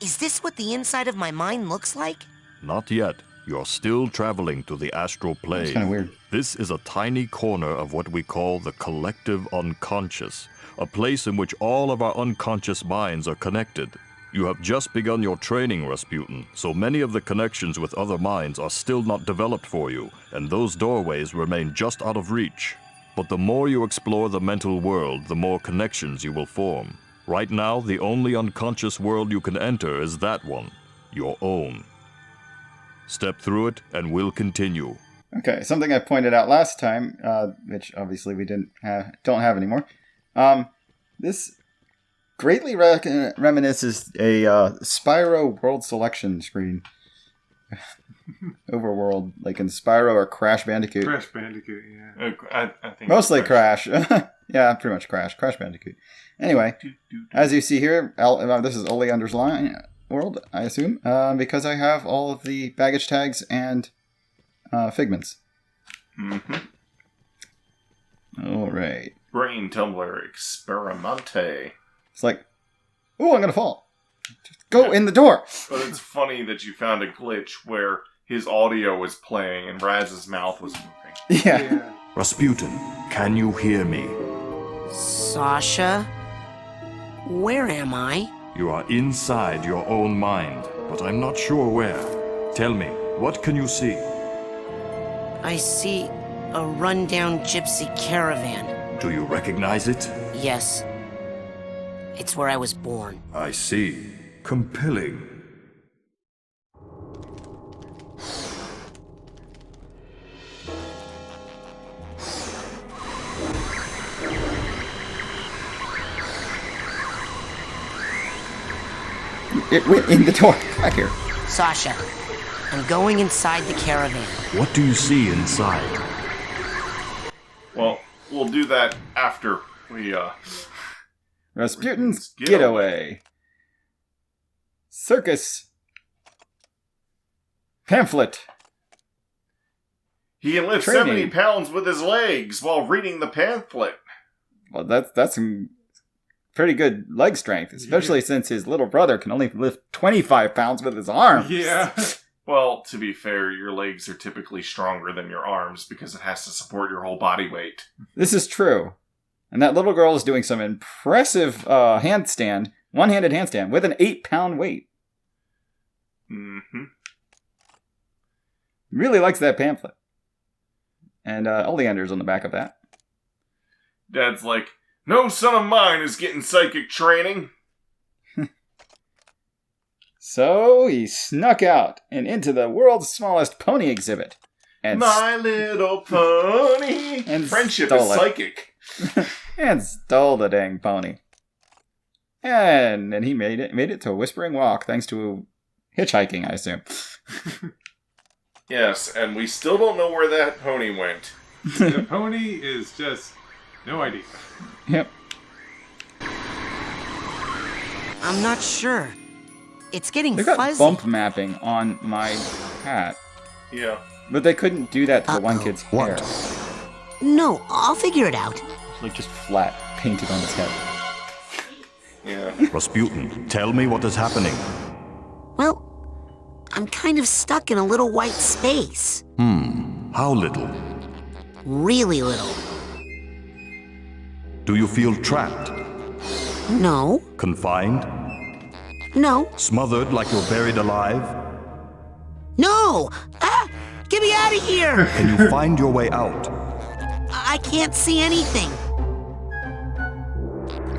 S4: Is this what the inside of my mind looks like?
S13: Not yet. You're still traveling to the astral plane.
S8: It's kind of weird.
S13: This is a tiny corner of what we call the collective unconscious, a place in which all of our unconscious minds are connected. You have just begun your training, Rasputin, so many of the connections with other minds are still not developed for you, and those doorways remain just out of reach. But the more you explore the mental world, the more connections you will form. Right now, the only unconscious world you can enter is that one, your own. Step through it, and we'll continue.
S8: Okay, something I pointed out last time, which obviously we don't have anymore. This greatly reminisces a Spyro World Selection screen. Overworld, like in Spyro or Crash Bandicoot.
S10: Crash Bandicoot, yeah.
S1: I think
S8: Mostly Crash. Yeah, pretty much Crash. Crash Bandicoot. Anyway, as you see here, this is Oleander's line world, I assume, because I have all of the baggage tags and figments.
S1: Mm-hmm.
S8: All right.
S1: Brain Tumbler Experimente.
S8: It's like, ooh, I'm gonna fall. Just go in the door.
S1: But it's funny that you found a glitch where his audio was playing and Raz's mouth was moving.
S8: Yeah.
S13: Rasputin, can you hear me?
S4: Sasha? Where am I?
S13: You are inside your own mind, but I'm not sure where. Tell me, what can you see?
S4: I see a rundown gypsy caravan.
S13: Do you recognize it?
S4: Yes. It's where I was born.
S13: I see. Compelling.
S8: It went in the door. Back here.
S4: Sasha, I'm going inside the caravan.
S13: What do you see inside?
S1: Well, we'll do that after we,
S8: Rasputin's Getaway. Circus. Pamphlet.
S1: He can lift
S8: Training.
S1: 70 pounds with his legs while reading the pamphlet.
S8: Well, that's some pretty good leg strength, especially since his little brother can only lift 25 pounds with his arms.
S10: Yeah.
S1: Well, to be fair, your legs are typically stronger than your arms because it has to support your whole body weight.
S8: This is true. And that little girl is doing some impressive handstand, one-handed handstand, with an 8-pound weight.
S1: Mm-hmm.
S8: Really likes that pamphlet. And Oleander's on the back of that.
S1: Dad's like, no son of mine is getting psychic training.
S8: So he snuck out and into the world's smallest pony exhibit. And
S1: My Little Pony.
S8: And
S1: Friendship
S8: stole
S1: is
S8: it.
S1: psychic.
S8: and stole the dang pony. And he made it to a whispering walk thanks to hitchhiking, I assume.
S1: Yes, and we still don't know where that pony went.
S10: The pony is just no idea.
S8: Yep.
S4: I'm not sure. It's getting
S8: They got
S4: fuzzy.
S8: bump mapping on my hat.
S1: Yeah.
S8: But they couldn't do that to the one kid's hair.
S4: No, I'll figure it out.
S8: Like just flat painted on his head.
S1: Yeah.
S13: Rasputin, tell me what is happening.
S4: Well, I'm kind of stuck in a little white space.
S13: How little?
S4: Really little.
S13: Do you feel trapped?
S4: No.
S13: Confined?
S4: No.
S13: Smothered like you're buried alive?
S4: No! Ah! Get me out of here!
S13: Can you find your way out?
S4: I can't see anything.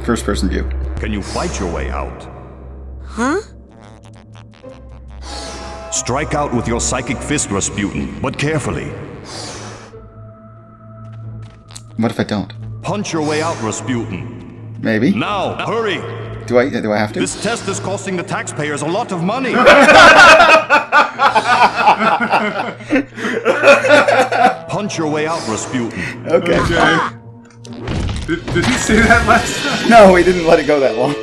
S8: First person view.
S13: Can you fight your way out?
S4: Huh?
S13: Strike out with your psychic fist, Rasputin, but carefully.
S8: What if I don't?
S13: Punch your way out, Rasputin.
S8: Maybe.
S13: Now, hurry!
S8: Do I have to?
S13: This test is costing the taxpayers a lot of money. Punch your way out, Rasputin.
S8: Okay.
S10: Did he say that last time?
S8: No, he didn't let it go that long.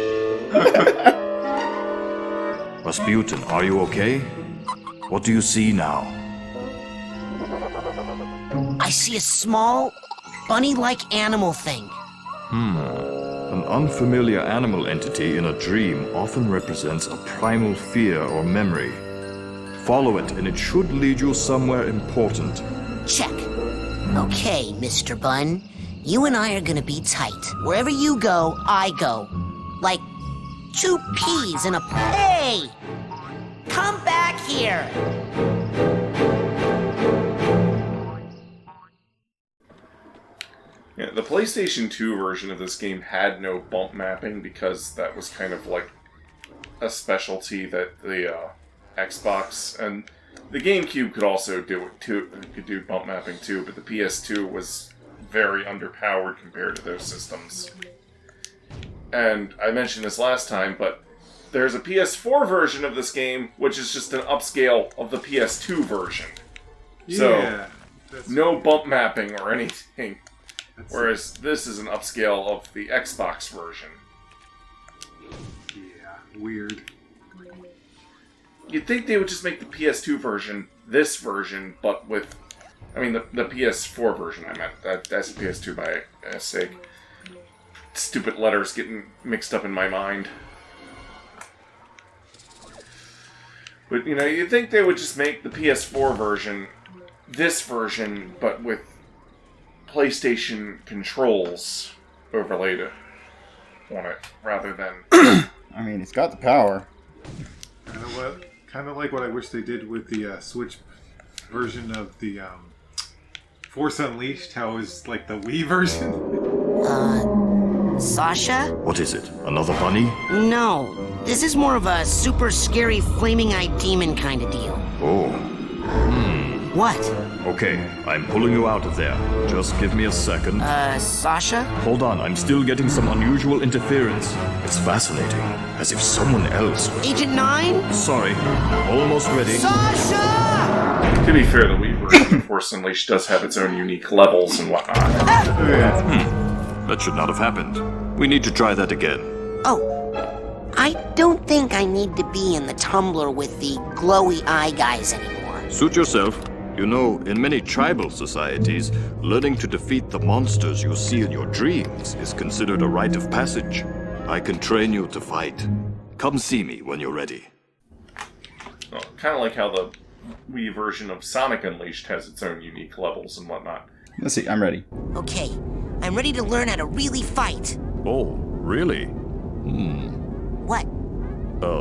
S13: Rasputin, are you okay? What do you see now?
S4: I see a small, bunny-like animal thing.
S13: An unfamiliar animal entity in a dream often represents a primal fear or memory. Follow it, and it should lead you somewhere important.
S4: Check. Okay, Mr. Bun. You and I are gonna be tight. Wherever you go, I go. Like 2 peas in a... Hey! Come back here!
S1: Yeah, the PlayStation 2 version of this game had no bump mapping because that was kind of like a specialty that the Xbox and the GameCube could also do it too. It could do bump mapping too, but the PS2 was very underpowered compared to those systems. And I mentioned this last time, but there's a PS4 version of this game, which is just an upscale of the PS2 version.
S10: Yeah,
S1: so, no bump mapping or anything. Whereas this is an upscale of the Xbox version.
S10: Yeah, weird.
S1: You'd think they would just make the PS2 version this version, but with... I mean, the PS4 version, I meant. That's the PS2 by sake. Stupid letters getting mixed up in my mind. But, you know, you'd think they would just make the PS4 version this version, but with PlayStation controls overlaid on it, rather than...
S8: I mean, it's got the power.
S10: Kind of like what I wish they did with the Switch version of the Force Unleashed, how it was like the Wii version.
S4: Sasha?
S13: What is it? Another bunny?
S4: No. This is more of a super scary flaming-eyed demon kind of deal.
S13: Oh.
S4: What?
S13: Okay, I'm pulling you out of there. Just give me a second.
S4: Sasha?
S13: Hold on, I'm still getting some unusual interference. It's fascinating, as if someone else was...
S4: Agent 9?
S13: Sorry, almost ready.
S4: Sasha!
S1: To be fair, the Wii version of Force Unleashed does have its own unique levels and whatnot.
S13: That should not have happened. We need to try that again.
S4: Oh, I don't think I need to be in the tumbler with the glowy eye guys anymore.
S13: Suit yourself. You know, in many tribal societies, learning to defeat the monsters you see in your dreams is considered a rite of passage. I can train you to fight. Come see me when you're ready.
S1: Well, kind of like how the Wii version of Sonic Unleashed has its own unique levels and whatnot.
S8: Let's see, I'm ready.
S4: Okay, I'm ready to learn how to really fight.
S13: Oh, really?
S4: What?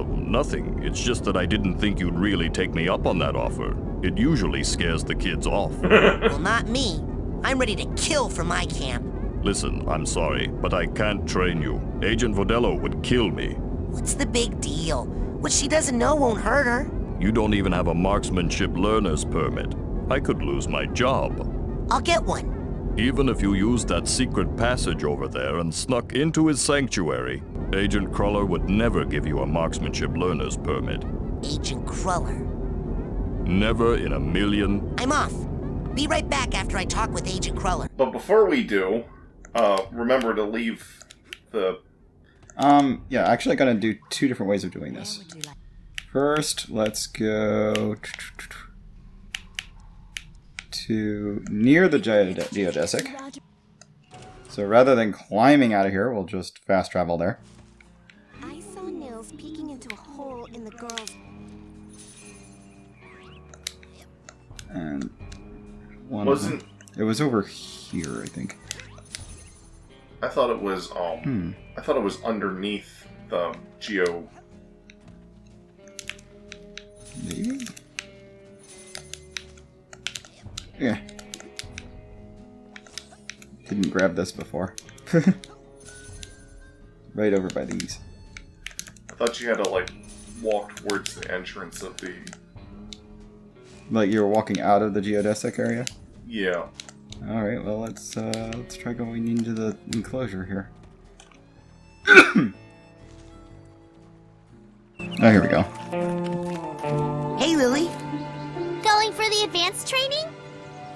S13: Nothing. It's just that I didn't think you'd really take me up on that offer. It usually scares the kids off.
S4: Well, not me. I'm ready to kill for my camp.
S13: Listen, I'm sorry, but I can't train you. Agent Vodello would kill me.
S4: What's the big deal? What she doesn't know won't hurt her.
S13: You don't even have a marksmanship learner's permit. I could lose my job.
S4: I'll get one.
S13: Even if you used that secret passage over there and snuck into his sanctuary, Agent Cruller would never give you a marksmanship learner's permit.
S4: Agent Cruller.
S13: Never in a million.
S4: I'm off. Be right back after I talk with Agent Cruller.
S1: But before we do, remember to leave the...
S8: Yeah, actually I gotta do two different ways of doing this. First, let's go to near the geodesic. So rather than climbing out of here, we'll just fast travel there.
S2: I saw Nils peeking into a hole in the girl's...
S8: And one
S1: Wasn't...
S8: It was over here, I think.
S1: I thought it was, I thought it was underneath the geo...
S8: Maybe? Yeah. Didn't grab this before. Right over by these.
S1: I thought you had to, like, walk towards the entrance of the...
S8: Like you were walking out of the geodesic area?
S1: Yeah.
S8: Alright, well let's try going into the enclosure here. Oh, here we go.
S4: Hey, Lily.
S11: Going for the advanced training?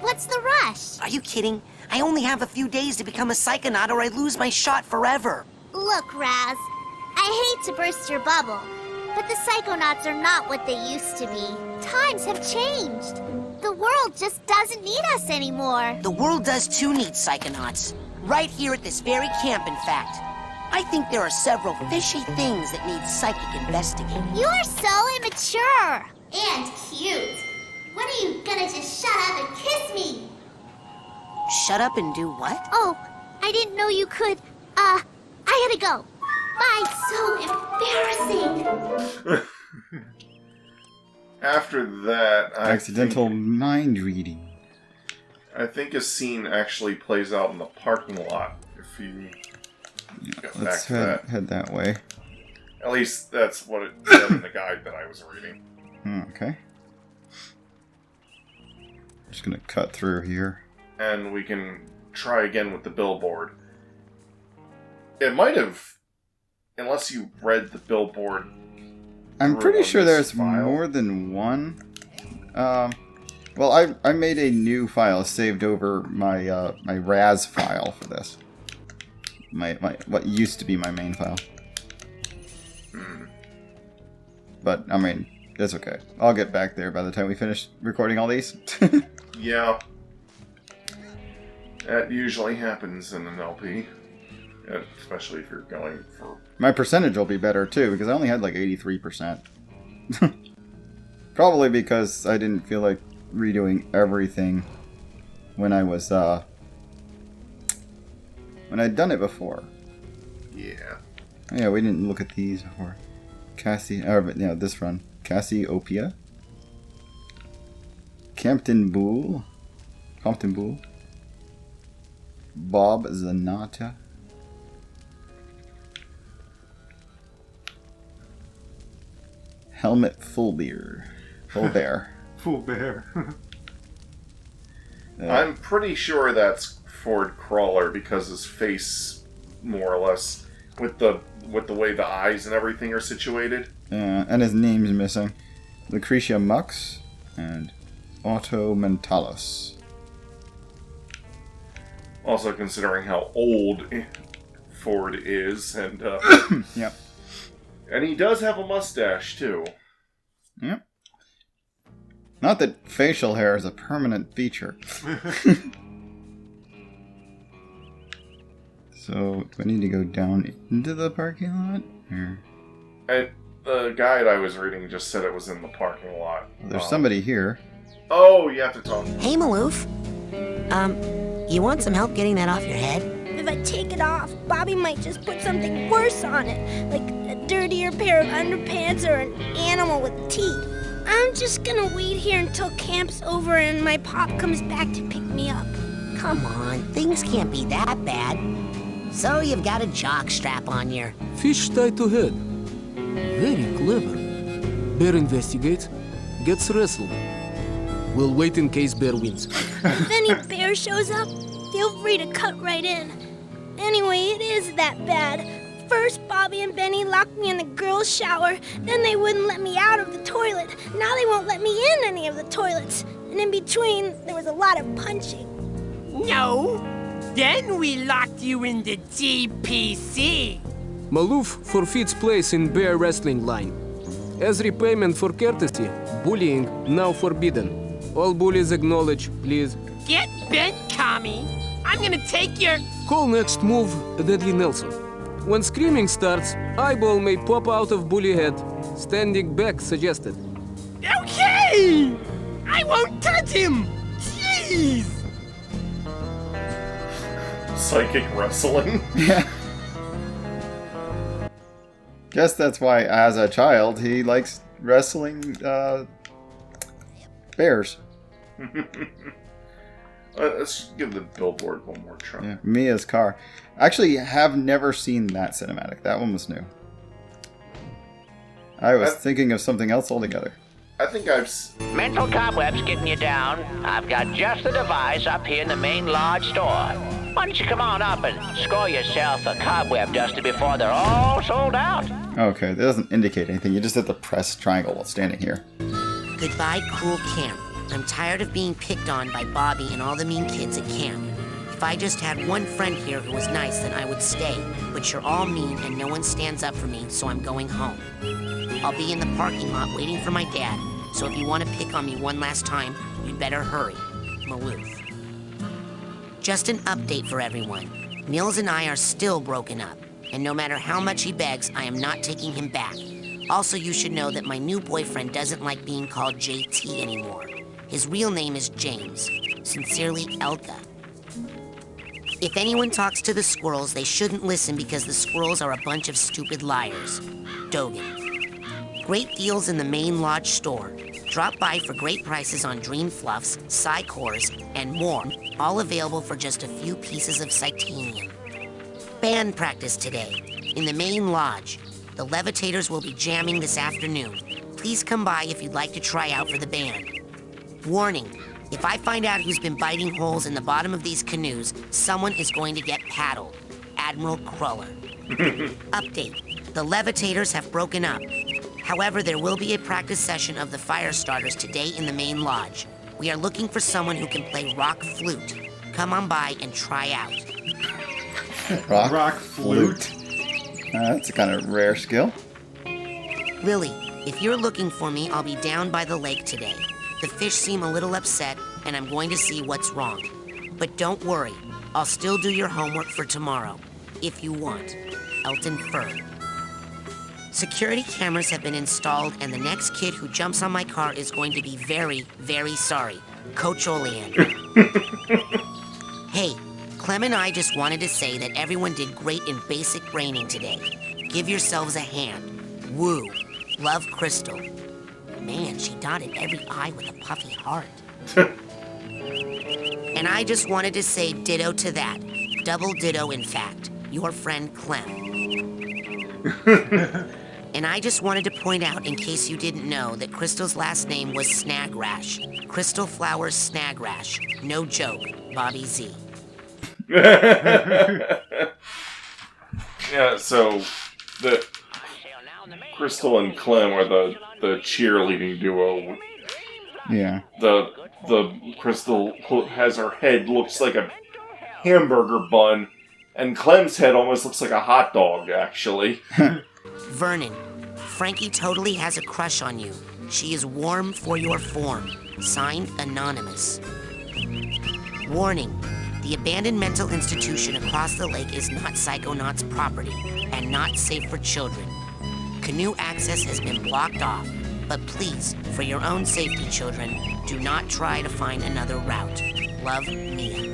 S11: What's the rush?
S4: Are you kidding? I only have a few days to become a Psychonaut or I lose my shot forever.
S11: Look, Raz, I hate to burst your bubble, but the Psychonauts are not what they used to be. Times have changed. The world just doesn't need us anymore.
S4: The world does too need Psychonauts. Right here at this very camp, in fact. I think there are several fishy things that need psychic investigating.
S11: You are so immature. And cute. When are you gonna just shut up and kiss me?
S4: Shut up and do what?
S11: Oh, I didn't know you could. I gotta go. Bye, so embarrassing.
S1: After that,
S8: Accidental mind reading.
S1: I think a scene actually plays out in the parking lot. If you get back
S8: Let's
S1: to that.
S8: head that way.
S1: At least that's what it said in the guide that I was reading.
S8: Okay. Just gonna cut through here.
S1: And we can try again with the billboard. It might have, unless you read the billboard.
S8: I'm pretty
S1: on
S8: sure
S1: this
S8: there's
S1: file.
S8: more than one. Well, I made a new file saved over my my RAS file for this. My what used to be my main file. But I mean, that's okay. I'll get back there by the time we finish recording all these.
S1: Yeah. That usually happens in an LP. Especially if you're going for...
S8: My percentage will be better too, because I only had like 83%. Probably because I didn't feel like redoing everything when I was, when I'd done it before.
S1: Yeah.
S8: Yeah, we didn't look at these before. This run. Cassiopeia. Compton Bool. Bob Zanata. Helmet Full Bear.
S10: Full bear.
S1: I'm pretty sure that's Ford Crawler because his face, more or less, with the way the eyes and everything are situated.
S8: And his name's missing. Lucretia Mux and Otto Mentalis.
S1: Also considering how old Ford is, and
S8: yep.
S1: And he does have a mustache too.
S8: Yep. Not that facial hair is a permanent feature. So, do I need to go down into the parking lot? Or...
S1: The guide I was reading just said it was in the parking lot.
S8: There's somebody here.
S1: Oh, you have to talk.
S4: Hey, Maloof. You want some help getting that off your head?
S11: If I take it off, Bobby might just put something worse on it, like a dirtier pair of underpants or an animal with teeth. I'm just gonna wait here until camp's over and my pop comes back to pick me up.
S4: Come on, things can't be that bad. So you've got a jock strap on your...
S9: Fish tied to head. Very clever. Bear investigates, gets wrestled. We'll wait in case Bear wins.
S11: If any bear shows up, feel free to cut right in. Anyway, it is that bad. First, Bobby and Benny locked me in the girls' shower. Then they wouldn't let me out of the toilet. Now they won't let me in any of the toilets. And in between, there was a lot of punching.
S5: No. Then we locked you in the GPC.
S9: Maloof forfeits place in bear wrestling line. As repayment for courtesy, bullying now forbidden. All bullies acknowledge, please.
S5: Get bent, commie. I'm gonna take your...
S9: Call next move Deadly Nelson. When screaming starts, eyeball may pop out of bully head. Standing back suggested.
S5: Okay! I won't touch him! Jeez!
S1: Psychic wrestling?
S8: Yeah. Guess that's why, as a child, he likes wrestling bears.
S1: Let's give the billboard one more try.
S8: Yeah, Mia's car. Actually, have never seen that cinematic. That one was new. I was thinking of something else altogether.
S1: I think I've...
S6: Mental cobwebs getting you down. I've got just the device up here in the main lodge store. Why don't you come on up and score yourself a cobweb duster before they're all sold out?
S8: Okay, that doesn't indicate anything. You just hit the press triangle while standing here.
S4: Goodbye, cruel camp. I'm tired of being picked on by Bobby and all the mean kids at camp. If I just had one friend here who was nice, then I would stay. But you're all mean and no one stands up for me, so I'm going home. I'll be in the parking lot waiting for my dad, so if you want to pick on me one last time, you'd better hurry. Maloof. Just an update for everyone. Nils and I are still broken up, and no matter how much he begs, I am not taking him back. Also, you should know that my new boyfriend doesn't like being called JT anymore. His real name is James. Sincerely, Elka. If anyone talks to the squirrels, they shouldn't listen because the squirrels are a bunch of stupid liars. Dogan. Great deals in the main lodge store. Drop by for great prices on Dream Fluffs, Psycores, and more, all available for just a few pieces of Titanium. Band practice today, in the main lodge. The Levitators will be jamming this afternoon. Please come by if you'd like to try out for the band. Warning, if I find out who's been biting holes in the bottom of these canoes, someone is going to get paddled. Admiral Cruller. Update, the Levitators have broken up. However, there will be a practice session of the fire starters today in the main lodge. We are looking for someone who can play rock flute. Come on by and try out.
S8: Rock flute? That's a kind of rare skill.
S4: Lily, if you're looking for me, I'll be down by the lake today. The fish seem a little upset, and I'm going to see what's wrong. But don't worry, I'll still do your homework for tomorrow, if you want. Elton Fur. Security cameras have been installed, and the next kid who jumps on my car is going to be very, very sorry. Coach Oleander. Hey, Clem and I just wanted to say that everyone did great in basic braining today. Give yourselves a hand. Woo. Love, Crystal. Man, she dotted every I with a puffy heart. And I just wanted to say ditto to that. Double ditto, in fact. Your friend, Clem. And And I just wanted to point out, in case you didn't know, that Crystal's last name was Snagrash. Crystal Flowers Snagrash. No joke. Bobby Z.
S1: Yeah, so the Crystal and Clem are the cheerleading duo.
S8: Yeah.
S1: The Crystal has her head looks like a hamburger bun, and Clem's head almost looks like a hot dog, actually.
S4: Vernon, Frankie totally has a crush on you. She is warm for your form. Signed, Anonymous. Warning. The abandoned mental institution across the lake is not Psychonauts' property and not safe for children. Canoe access has been blocked off, but please, for your own safety, children, do not try to find another route. Love, Mia.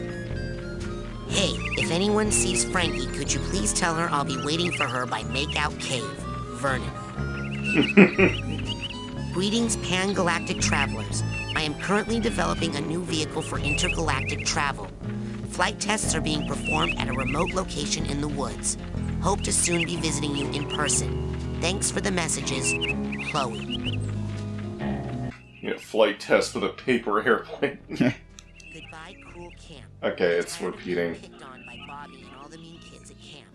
S4: Hey, if anyone sees Frankie, could you please tell her I'll be waiting for her by Makeout Cave, Vernon. Greetings, pan-galactic travelers. I am currently developing a new vehicle for intergalactic travel. Flight tests are being performed at a remote location in the woods. Hope to soon be visiting you in person. Thanks for the messages, Chloe.
S1: Yeah, flight test with a paper airplane.
S4: Goodbye, cool camp.
S1: Okay, it's repeating.
S4: Picked on by Bobby and all the mean kids at camp.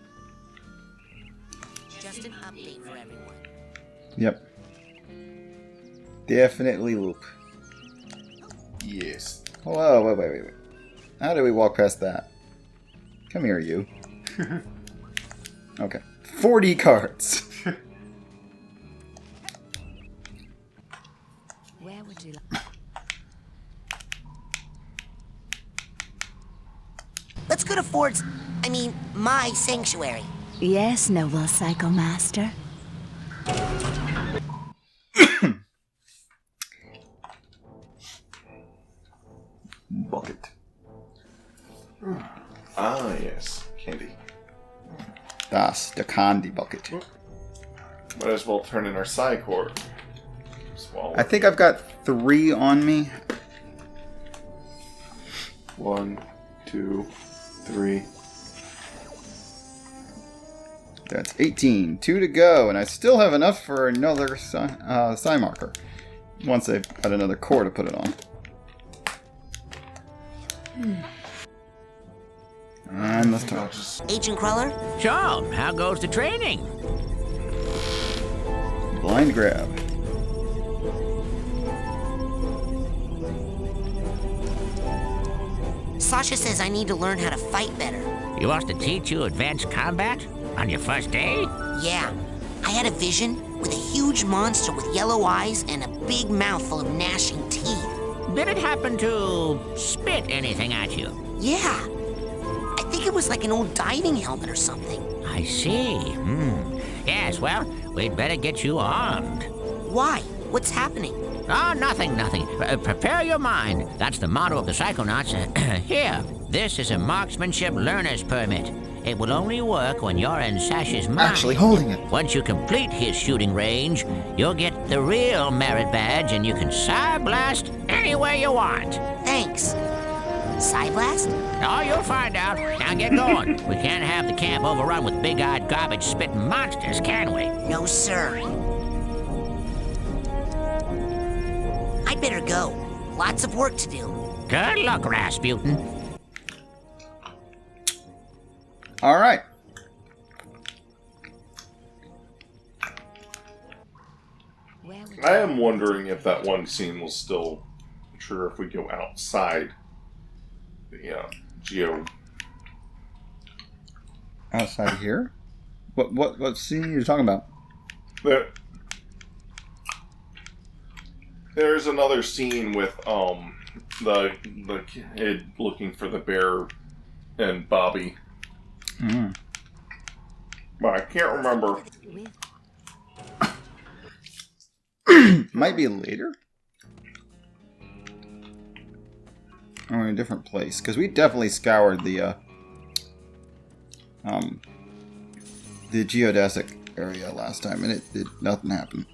S4: Just an update for everyone.
S8: Yep. Definitely loop.
S1: Yes.
S8: Whoa, wait. How do we walk past that? Come here, you. Okay. 40 cards.
S2: Where would you like?
S4: Let's go to my sanctuary.
S2: Yes, noble Psycho Master.
S1: Bucket. Ah, yes. Candy.
S8: Das, the candy bucket.
S1: Might as well turn in our Psy-Core.
S8: I think I've got 3 on me.
S1: 1, 2, 3.
S8: That's 18. 2 to go, and I still have enough for another psi marker. Once I've got another core to put it on. And let's talk.
S4: Agent Cruller?
S6: So, how goes the training?
S8: Blind grab.
S4: Sasha says I need to learn how to fight better.
S6: He wants to teach you advanced combat on your first day?
S4: Yeah. I had a vision with a huge monster with yellow eyes and a big mouth full of gnashing teeth.
S6: Did it happen to spit anything at you?
S4: Yeah. I think it was like an old diving helmet or something.
S6: I see. Yes, well, we'd better get you armed.
S4: Why? What's happening?
S6: Oh, nothing. Prepare your mind. That's the motto of the Psychonauts. Here, this is a marksmanship learner's permit. It will only work when you're in Sash's mind.
S8: Actually holding it.
S6: Once you complete his shooting range, you'll get the real merit badge and you can Psy-Blast anywhere you want.
S4: Thanks. Psy-Blast?
S6: Oh, you'll find out. Now get going. We can't have the camp overrun with big-eyed garbage-spitting monsters, can we?
S4: No, sir. I'd better go. Lots of work to do.
S6: Good luck, Rasputin.
S8: All right.
S1: I am wondering if that one scene will still trigger if we go outside the geo.
S8: Outside here? What scene are you talking about?
S1: There's another scene with the kid looking for the bear and Bobby. But I can't remember.
S8: Might be later? Or in a different place. Because we definitely scoured the geodesic area last time, and nothing happened.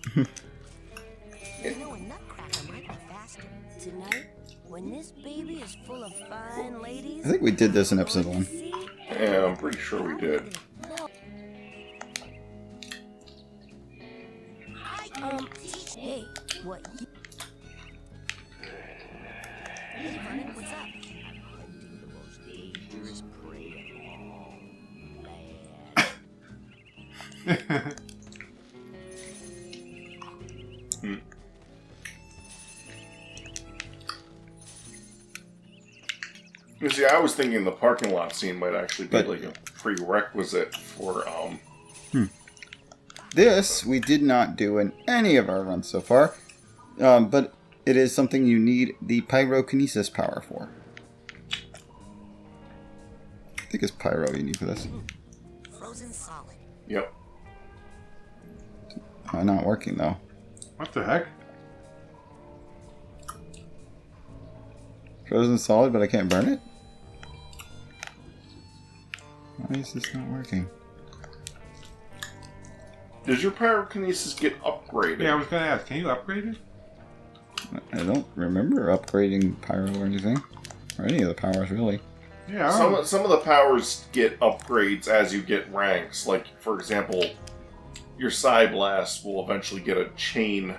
S2: Tonight, when this baby is full of fine ladies,
S8: I think we did this in episode 1.
S1: Yeah, I'm pretty sure we did.
S2: Hey, what?
S6: Hey, Vernon, what's up? Hunting the most dangerous prey of all.
S1: You see, I was thinking the parking lot scene might actually be like a prerequisite for,
S8: This we did not do in any of our runs so far, but it is something you need the pyrokinesis power for. I think it's pyro you need for this.
S6: Frozen solid.
S1: Yep.
S8: Not working though.
S10: What the heck?
S8: Frozen solid, but I can't burn it? Why is this not working?
S1: Does your pyrokinesis get upgraded?
S10: Yeah, I was gonna ask, can you upgrade it?
S8: I don't remember upgrading pyro or anything. Or any of the powers, really.
S10: Yeah.
S1: Some of the powers get upgrades as you get ranks. Like, for example, your Psy Blast will eventually get a chain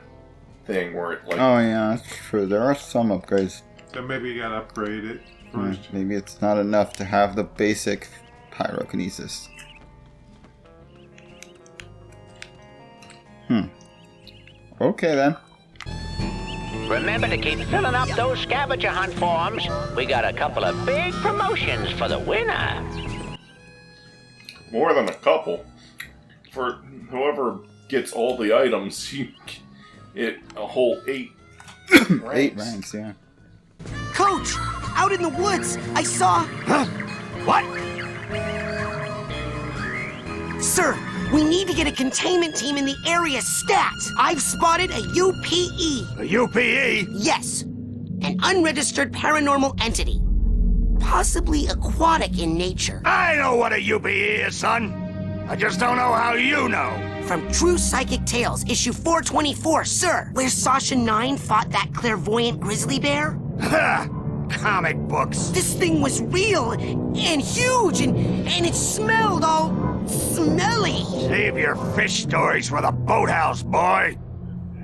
S1: thing where it, like...
S8: Oh, yeah, that's true. There are some upgrades.
S10: So maybe you gotta upgrade it first.
S8: Maybe it's not enough to have the basic pyrokinesis. Okay, then.
S14: Remember to keep filling up those scavenger hunt forms. We got a couple of big promotions for the winner.
S1: More than a couple. For whoever gets all the items, you get a whole 8 ranks.
S8: 8 ranks, yeah.
S4: Coach, out in the woods, I saw...
S7: Huh? What?
S4: Sir, we need to get a containment team in the area stat. I've spotted a UPE.
S7: A UPE?
S4: Yes, an unregistered paranormal entity. Possibly aquatic in nature.
S7: I know what a UPE is, son. I just don't know how you know.
S4: From True Psychic Tales, issue 424, sir. Where Sasha 9 fought that clairvoyant grizzly bear.
S7: Ha! Comic books.
S4: This thing was real and huge and it smelled all smelly.
S7: Save your fish stories for the boathouse, boy.
S8: I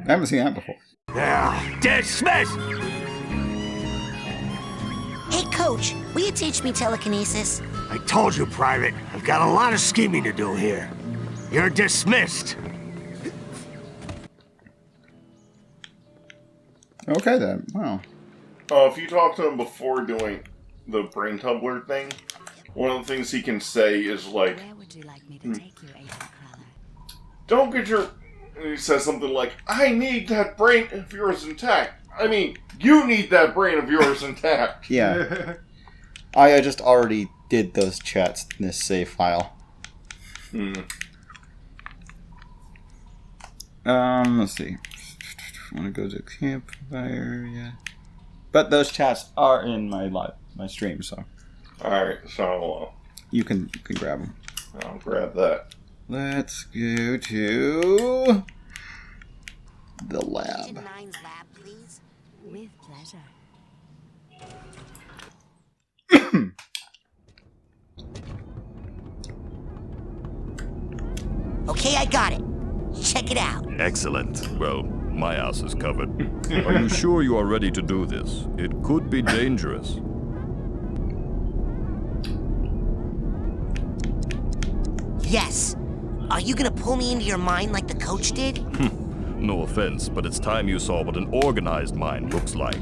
S8: haven't seen that before.
S7: Yeah, dismissed.
S4: Hey, Coach, will you teach me telekinesis?
S7: I told you, Private, I've got a lot of scheming to do here. You're dismissed.
S8: Okay, then. Wow.
S1: If you talk to him before doing the brain tumbler thing, one of the things he can say is like,
S6: Where would you like me to take you, Agent Cruller?
S1: don't get your... And he says something like, I need that brain of yours intact. I mean, you need that brain of yours intact.
S8: Yeah. I just already did those chats in this save file. Let's see. Want to go to campfire? Yeah. But those chats are in my stream, so.
S1: Alright, so
S8: you can grab them.
S1: I'll grab that.
S8: Let's go to the lab.
S6: Agent 9's lab, please. With pleasure.
S4: Okay, I got it. Check it out.
S13: Excellent. Well, my ass is covered. Are you sure you are ready to do this? It could be dangerous.
S4: Yes. Are you gonna pull me into your mind like the coach did?
S13: No offense, but it's time you saw what an organized mind looks like.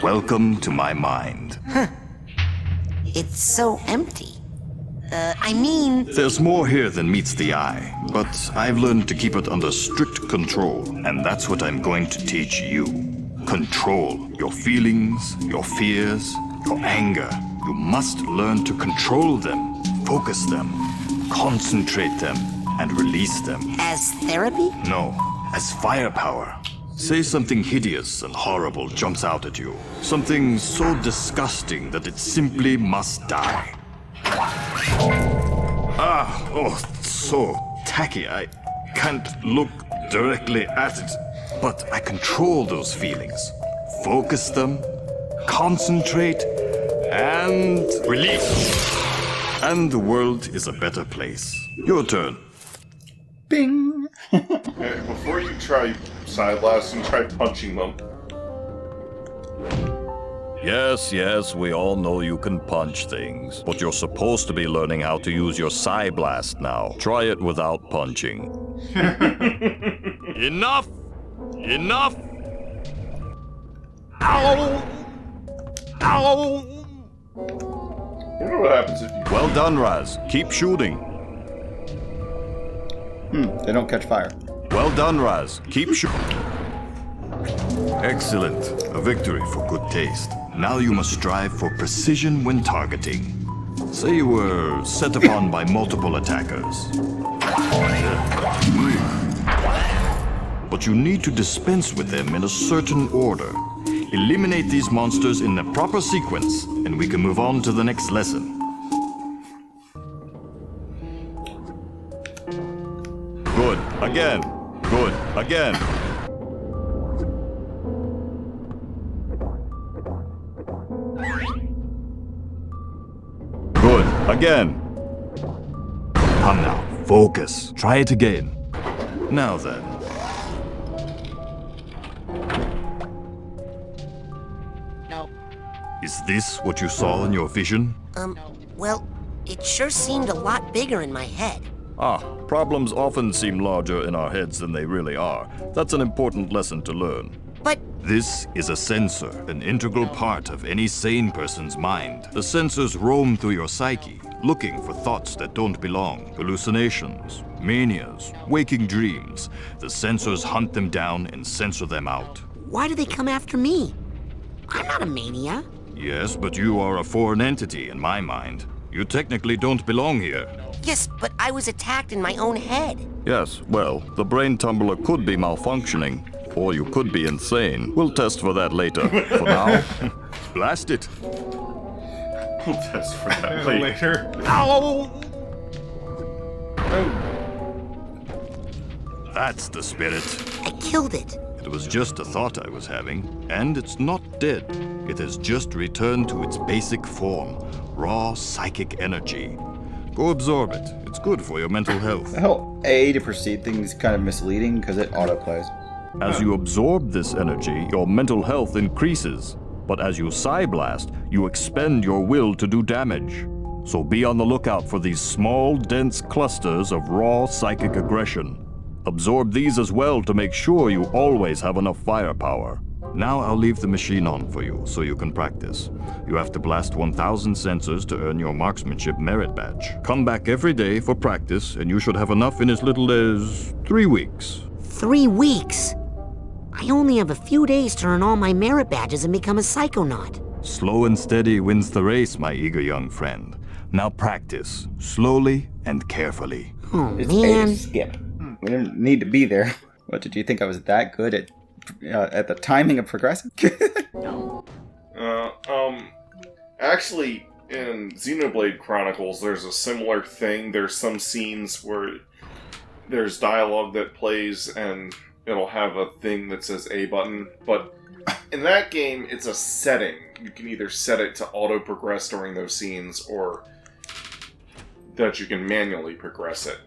S13: Welcome to my mind.
S4: It's so empty. I mean...
S13: There's more here than meets the eye, but I've learned to keep it under strict control, and that's what I'm going to teach you. Control your feelings, your fears, your anger. You must learn to control them, focus them, concentrate them, and release them.
S4: As therapy?
S13: No, as firepower. Say something hideous and horrible jumps out at you. Something so disgusting that it simply must die. So tacky. I can't look directly at it, but I control those feelings. Focus them, concentrate, and release. And the world is a better place. Your turn.
S8: Bing!
S1: Okay, before you try side blasting, try punching them.
S13: Yes, we all know you can punch things, but you're supposed to be learning how to use your Psy Blast now. Try it without punching. Enough! Enough! Ow! Ow!
S1: I wonder what happens if you...
S13: Well done, Raz. Keep shooting.
S8: They don't catch fire.
S13: Well done, Raz. Keep shooting. Excellent. A victory for good taste. Now you must strive for precision when targeting. Say you were set upon by multiple attackers. But you need to dispense with them in a certain order. Eliminate these monsters in the proper sequence, and we can move on to the next lesson. Good. Again. Good. Again. Good. Again. Come now. Focus. Try it again. Now then.
S4: No.
S13: Is this what you saw in your vision?
S4: Well, it sure seemed a lot bigger in my head.
S13: Problems often seem larger in our heads than they really are. That's an important lesson to learn.
S4: But
S13: this is a sensor, an integral part of any sane person's mind. The sensors roam through your psyche, looking for thoughts that don't belong, hallucinations, manias, waking dreams. The sensors hunt them down and censor them out.
S4: Why do they come after me? I'm not a mania.
S13: Yes, but you are a foreign entity in my mind. You technically don't belong here.
S4: Yes, but I was attacked in my own head.
S13: Yes, well, the brain tumbler could be malfunctioning, or you could be insane. We'll test for that later. For now, blast it.
S1: We'll test for that later.
S13: Ow! That's the spirit.
S4: I killed it.
S13: It was just a thought I was having, and it's not dead. It has just returned to its basic form, raw psychic energy. Go absorb it. It's good for your mental health.
S8: The whole A to proceed thing is kind of misleading because it autoplays.
S13: As you absorb this energy, your mental health increases. But as you Psy Blast, you expend your will to do damage. So be on the lookout for these small, dense clusters of raw psychic aggression. Absorb these as well to make sure you always have enough firepower. Now I'll leave the machine on for you, so you can practice. You have to blast 1,000 sensors to earn your marksmanship merit badge. Come back every day for practice, and you should have enough in as little as 3 weeks.
S4: 3 weeks? I only have a few days to earn all my merit badges and become a Psychonaut.
S13: Slow and steady wins the race, my eager young friend. Now practice, slowly and carefully.
S4: Oh,
S8: It's
S4: man.
S8: A to skip. We didn't need to be there. What, did you think I was that good at the timing of progressing?
S1: Actually, in Xenoblade Chronicles, there's a similar thing. There's some scenes where there's dialogue that plays and it'll have a thing that says A button, but in that game, it's a setting. You can either set it to auto-progress during those scenes, or that you can manually progress it.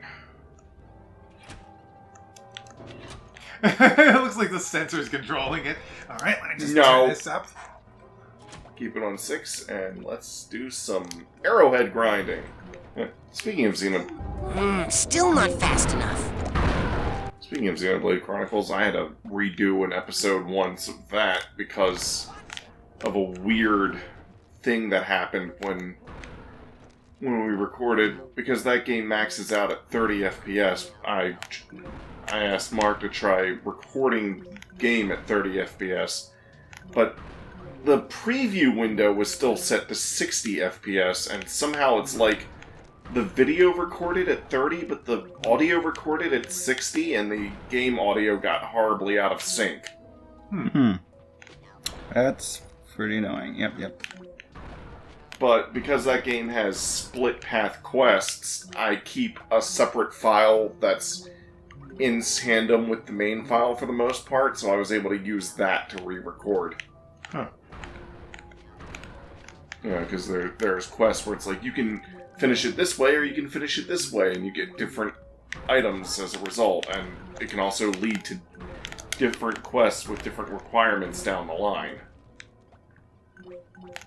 S10: It looks like the sensor's controlling it. Alright, let me just turn this up.
S1: Keep it on 6, and let's do some arrowhead grinding. Speaking of
S4: Still not fast enough.
S1: Speaking of Xenoblade Chronicles, I had to redo an episode once of that because of a weird thing that happened when we recorded. Because that game maxes out at 30 FPS, I asked Mark to try recording game at 30 FPS, but the preview window was still set to 60 FPS, and somehow it's like the video recorded at 30, but the audio recorded at 60, and the game audio got horribly out of sync.
S8: That's pretty annoying. Yep.
S1: But because that game has split path quests, I keep a separate file that's in tandem with the main file for the most part, so I was able to use that to re-record.
S10: Huh.
S1: Yeah, because there's quests where it's like, you can finish it this way, or you can finish it this way, and you get different items as a result, and it can also lead to different quests with different requirements down the line.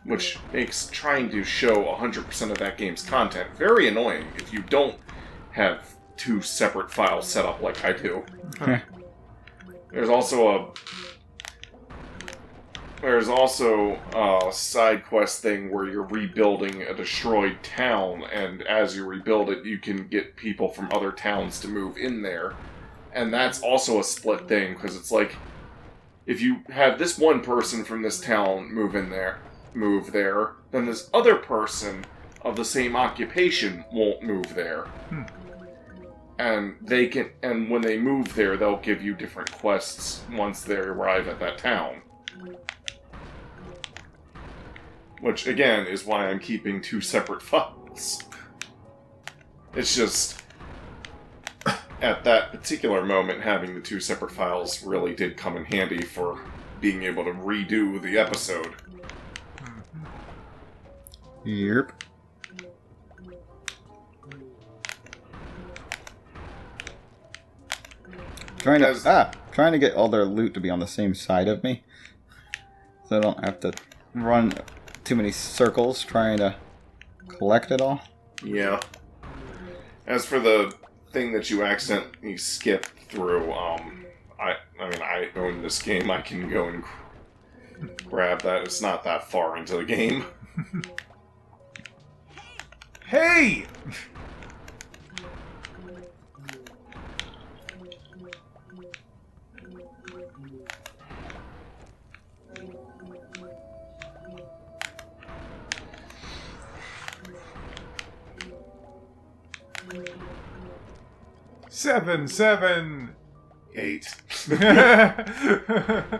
S1: Which makes trying to show 100% of that game's content very annoying if you don't have two separate files set up like I do. There's also a side quest thing where you're rebuilding a destroyed town, and as you rebuild it, you can get people from other towns to move in there. And that's also a split thing, because it's like, if you have this one person from this town move there, then this other person of the same occupation won't move there. And when they move there, they'll give you different quests once they arrive at that town. Which, again, is why I'm keeping two separate files. It's just, at that particular moment, having the two separate files really did come in handy for being able to redo the episode.
S8: Yep. Trying to get all their loot to be on the same side of me, so I don't have to run too many circles trying to collect it all.
S1: Yeah. As for the thing that you accidentally skipped through, I own this game. I can go and grab that. It's not that far into the game.
S10: Hey! Seven,
S1: 8.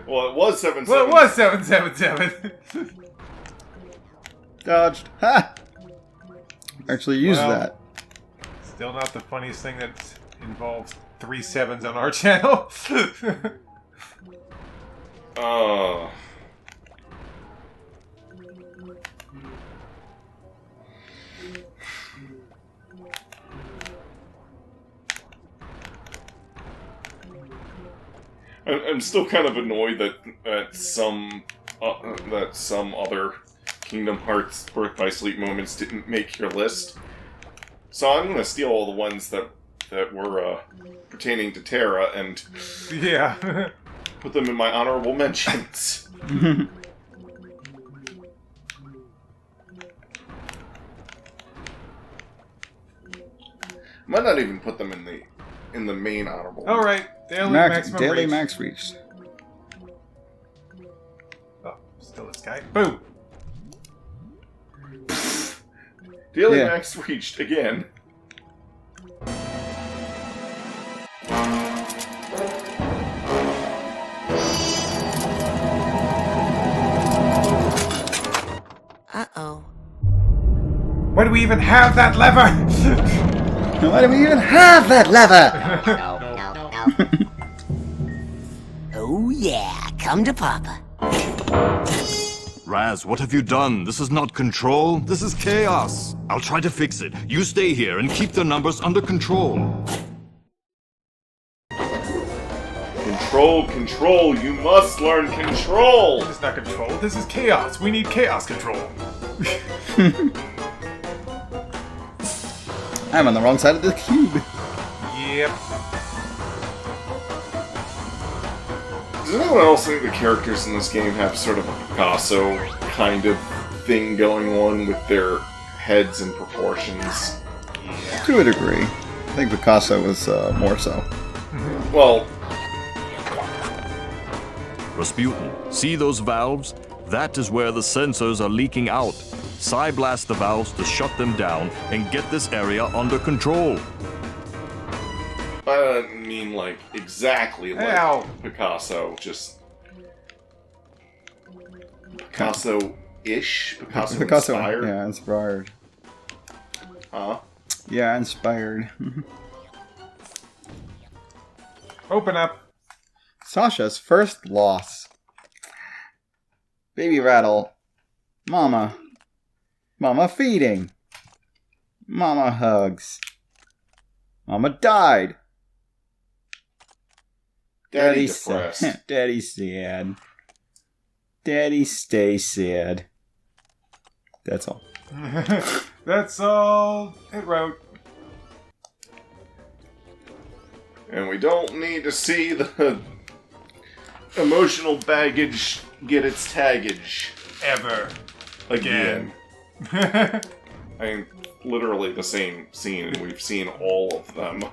S1: Well, it was 7.
S10: Well, it was 7.
S8: Dodged. Ha! Actually used that.
S10: Still not the funniest thing that involves 3 7s on our channel.
S1: I'm still kind of annoyed that some other Kingdom Hearts Birth by Sleep moments didn't make your list. So I'm gonna steal all the ones that were pertaining to Terra and put them in my honorable mentions. Might not even put them in the main honorable.
S10: All right, daily
S8: max reach.
S10: Oh, still this guy. Boom.
S1: Daily max reached again.
S4: Uh-oh.
S10: Why do we even have that lever?
S8: Why do we even have that lever?
S4: Oh yeah, come to Papa.
S13: Raz, what have you done? This is not control. This is chaos. I'll try to fix it. You stay here and keep the numbers under control.
S1: Control. You must learn control.
S10: This is not control. This is chaos. We need chaos control.
S8: I'm on the wrong side of the cube.
S10: Yep.
S1: Does anyone else think the characters in this game have sort of a Picasso kind of thing going on with their heads and proportions?
S8: Yeah. To a degree. I think Picasso was more so.
S1: Well...
S13: Rasputin, see those valves? That is where the sensors are leaking out. Psy-blast the valves to shut them down and get this area under control.
S1: I don't mean like exactly like Picasso, just Picasso-ish?
S8: Picasso,
S1: Picasso-inspired?
S8: yeah, inspired.
S1: Huh?
S8: Yeah, inspired.
S10: Open up.
S8: Sasha's first loss. Baby rattle. Mama. Mama feeding. Mama hugs. Mama died.
S1: Daddy
S8: sad.
S1: depressed.
S8: Daddy sad. Daddy stay sad. That's all.
S10: That's all it wrote.
S1: And we don't need to see the emotional baggage get its taggage.
S10: Ever. Again.
S1: I mean, literally the same scene, and we've seen all of them.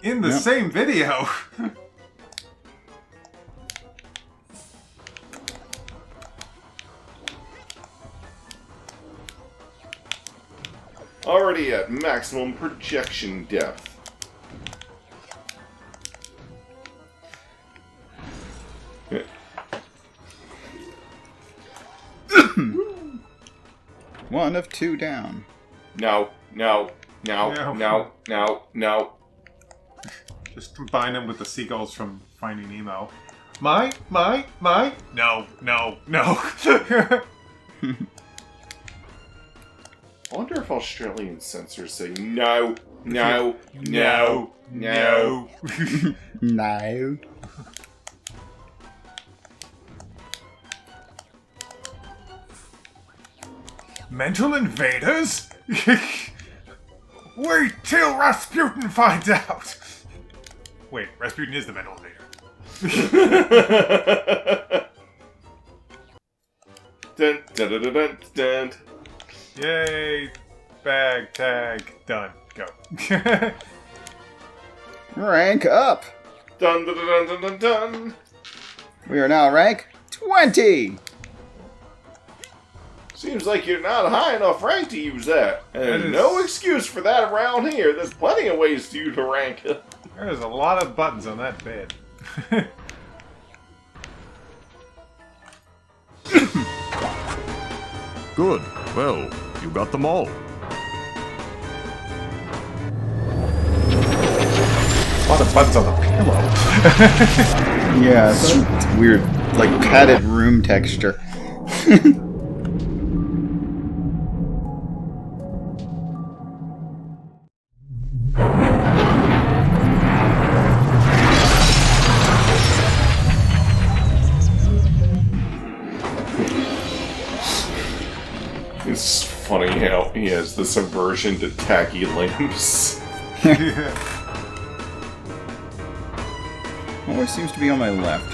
S10: In the same video.
S1: Already at maximum projection depth.
S8: One of two down.
S1: No.
S10: Just combine them with the seagulls from Finding Nemo. My. No.
S1: I wonder if Australian censors say no.
S8: No.
S10: Mental invaders? Wait till Rasputin finds out! Wait, Rasputin is the mental invader.
S1: Dun, dun, dun, dun, dun, dun.
S10: Yay! Bag, tag, done. Go.
S8: Rank up!
S1: Dun, dun, dun, dun, dun, dun.
S8: We are now rank 20!
S1: Seems like you're not high enough rank to use that. And no excuse for that around here. There's plenty of ways for you to rank.
S10: There's a lot of buttons on that bed.
S13: Good. Well, you got them all.
S10: A lot of buttons on the pillow.
S8: Yeah, it's weird, like padded room texture.
S1: It's funny how he has this aversion to tacky limbs.
S8: Always seems to be on my left.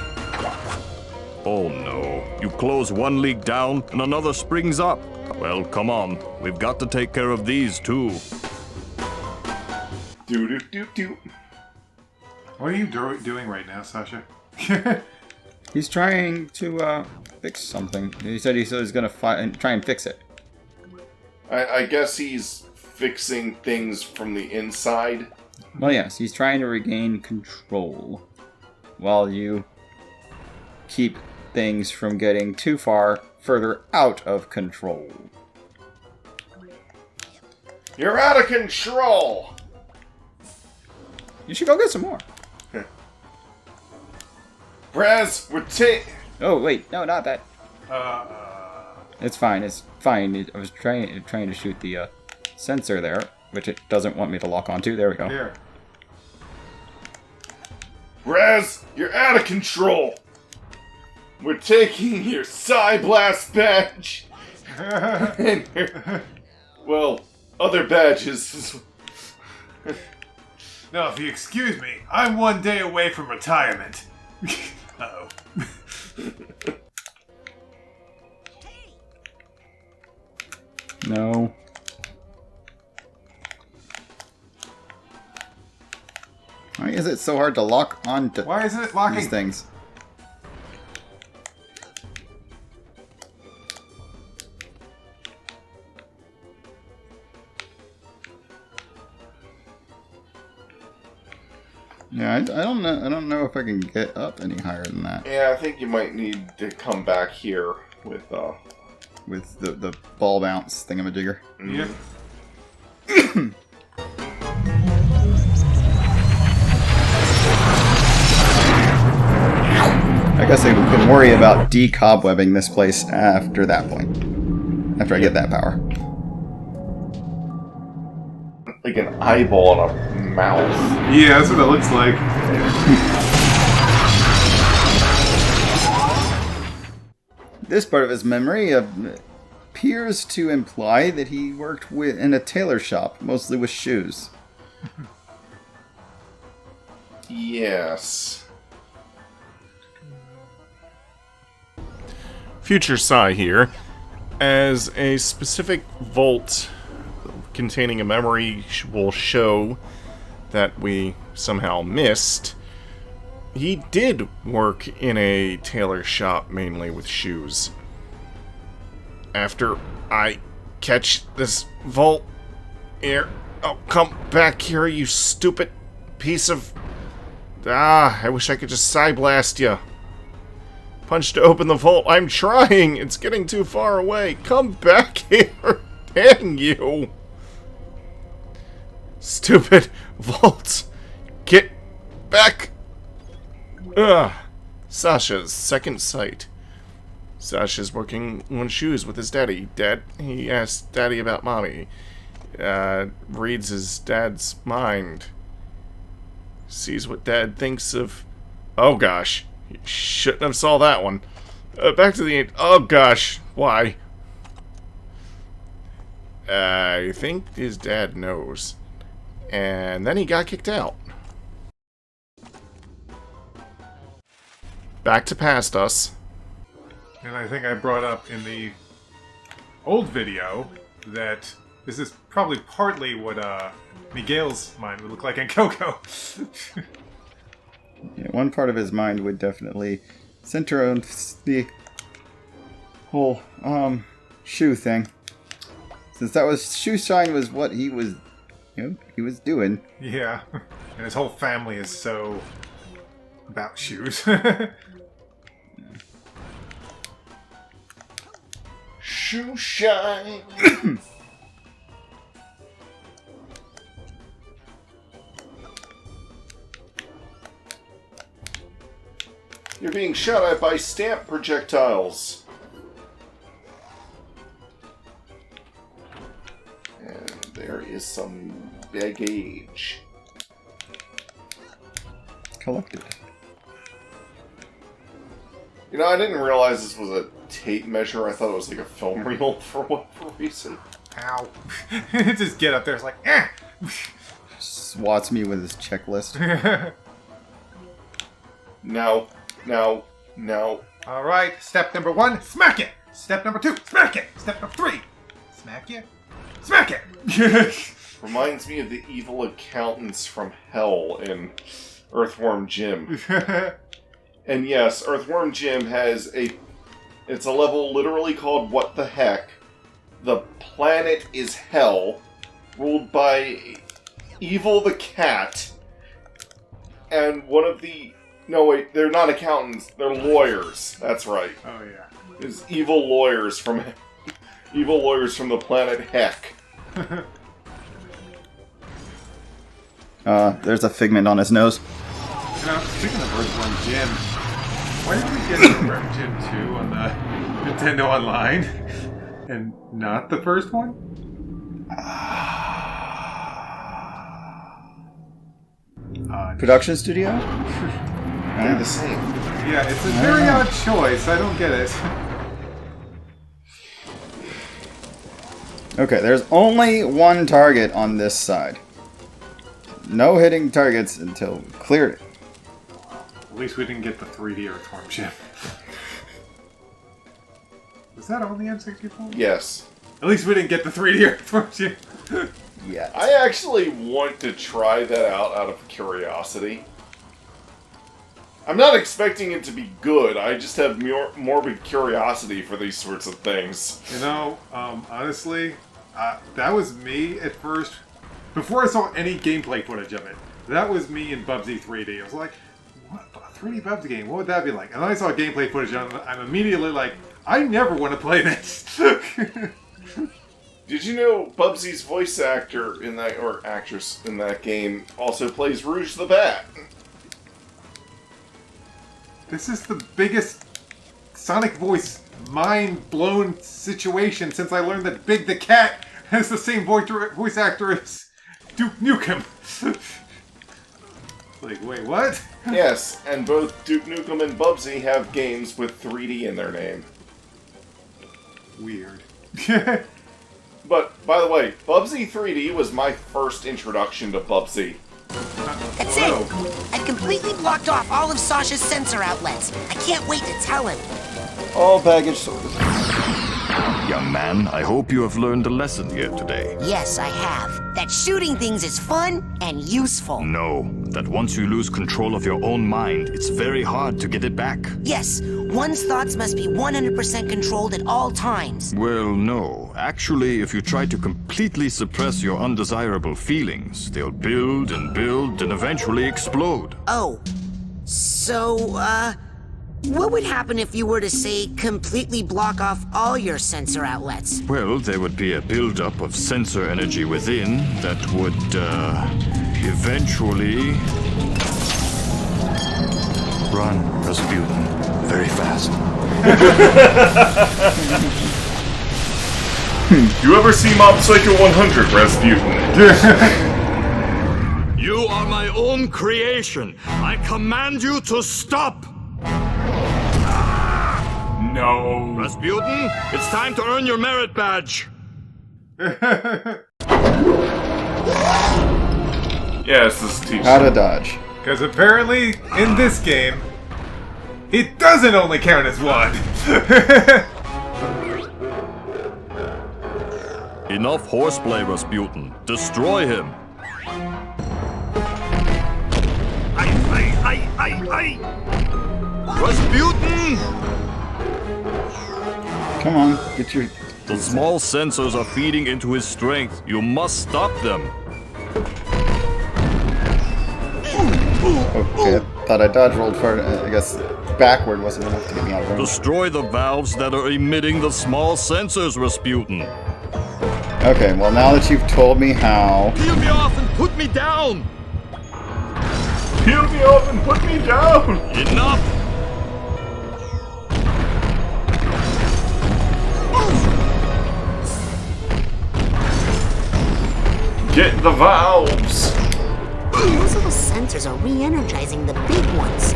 S13: Oh no. You close one leak down and another springs up. Well, come on. We've got to take care of these too.
S1: Do.
S10: What are you doing right now, Sasha?
S8: He's trying to fix something. He said he's going to try and fix it.
S1: I guess he's fixing things from the inside.
S8: Well, yes, he's trying to regain control while you keep things from getting too further out of control.
S1: You're out of control!
S8: You should go get some more.
S1: Braz, we're
S8: Oh, wait, no, not that. It's fine, it's fine. I was trying to shoot the sensor there, which it doesn't want me to lock onto. There we go.
S10: Here.
S1: Braz, you're out of control! We're taking your Psyblast badge! And your, well, other badges.
S10: No, if you excuse me, I'm 1 day away from retirement. Uh-oh.
S8: No. Why is it so hard to lock onto
S10: Why isn't it locking?
S8: these things? Yeah, I don't know if I can get up any higher than that.
S1: Yeah, I think you might need to come back here. With
S8: the ball bounce thingamajigger.
S10: Yep.
S8: I guess I can worry about decobwebbing this place after that point. After I get that power.
S1: like an eyeball on a mouth.
S10: Yeah, that's what it looks like.
S8: This part of his memory appears to imply that he worked in a tailor shop, mostly with shoes.
S1: Yes. Future Psy here. As a specific vault containing a memory will show that we somehow missed, he did work in a tailor shop mainly with shoes. After I catch this vault here... Oh, come back here, you stupid piece of... I wish I could just Psy blast you. Punch to open the vault. I'm trying. It's getting too far away. Come back here. Dang you. Stupid vault. Get back. Ugh. Sasha's second sight. Sasha's working on shoes with his daddy. He asked Daddy about Mommy. Reads his dad's mind. Sees what Dad thinks of... Oh gosh. You shouldn't have saw that one. Back to the... Oh gosh. Why? I think his dad knows. And then he got kicked out. Back to past us.
S10: And I think I brought up in the old video that this is probably partly what Miguel's mind would look like in Coco.
S8: Yeah, one part of his mind would definitely center on the whole shoe thing, since that was shoe shine was what he was, he was doing.
S10: Yeah, and his whole family is so about shoes.
S1: Shoe shine. You're being shot at by stamp projectiles. And there is some baggage.
S8: Collected.
S1: I didn't realize this was a tape measure. I thought it was like a film reel for whatever reason.
S10: Ow. Just get up there, it's like,
S8: Swats me with his checklist.
S1: No.
S10: Alright, step number 1, smack it! Step number 2, smack it! Step number 3, smack it! Smack it!
S1: Reminds me of the evil accountants from hell in Earthworm Jim. And yes, Earthworm Jim has it's a level literally called What the Heck. The planet is hell, ruled by Evil the Cat, and one of the... No, wait, they're not accountants, they're lawyers. That's right.
S10: Oh, yeah.
S1: There's evil lawyers from the planet Heck.
S8: There's a figment on his nose.
S10: Speaking of Earthworm Jim, why did we get Earthworm Jim 2 on the Nintendo Online and not the first one?
S8: Production studio?
S1: They're the same.
S10: Yeah, it's a very odd choice. I don't get it.
S8: Okay, there's only one target on this side. No hitting targets until we cleared it.
S10: At least we didn't get the 3D Earthworm Jim. Was that on the N64?
S1: Yes.
S10: At least we didn't get the 3D Earthworm Jim.
S8: Yeah.
S1: I actually want to try that out of curiosity. I'm not expecting it to be good, I just have morbid curiosity for these sorts of things.
S10: Honestly, that was me at first. Before I saw any gameplay footage of it, that was me in Bubsy 3D. I was like, what? A 3D Bubsy game? What would that be like? And then I saw gameplay footage and I'm immediately like, I never want to play this.
S1: Did you know Bubsy's voice actor in that, or actress in that game, also plays Rouge the Bat?
S10: This is the biggest Sonic voice mind-blown situation since I learned that Big the Cat has the same voice actor as Duke Nukem. Like, wait, what?
S1: Yes, and both Duke Nukem and Bubsy have games with 3D in their name.
S10: Weird.
S1: But, by the way, Bubsy 3D was my first introduction to Bubsy.
S4: That's it! I've completely blocked off all of Sasha's sensor outlets. I can't wait to tell him.
S8: All baggage sorted.
S13: Young man, I hope you have learned a lesson here today.
S4: Yes, I have. That shooting things is fun and useful.
S13: No, that once you lose control of your own mind, it's very hard to get it back.
S4: Yes, one's thoughts must be 100% controlled at all times.
S13: Well, no. Actually, if you try to completely suppress your undesirable feelings, they'll build and eventually explode.
S4: Oh, so, what would happen if you were to, say, completely block off all your sensor outlets?
S13: Well, there would be a buildup of sensor energy within that would, eventually... Run, Rasputin. Very fast.
S1: You ever see Mob Psycho 100, Rasputin?
S13: You are my own creation. I command you to stop!
S1: No.
S13: Rasputin, it's time to earn your merit badge.
S1: Yes, this teaches
S8: How to dodge.
S10: Because apparently, in this game, it doesn't only count as one.
S13: Enough horseplay, Rasputin. Destroy him. Rasputin!
S8: Come on, get your...
S13: The small sensors are feeding into his strength. You must stop them.
S8: Okay, I thought I dodge rolled forward. I guess backward wasn't enough to get me out of range.
S13: Destroy the valves that are emitting the small sensors, Rasputin.
S8: Okay, well now that you've told me how...
S13: Peel me off and put me down!
S1: Peel me off and put me down!
S13: Enough!
S1: Get the valves!
S4: Those little sensors are re-energizing the big ones.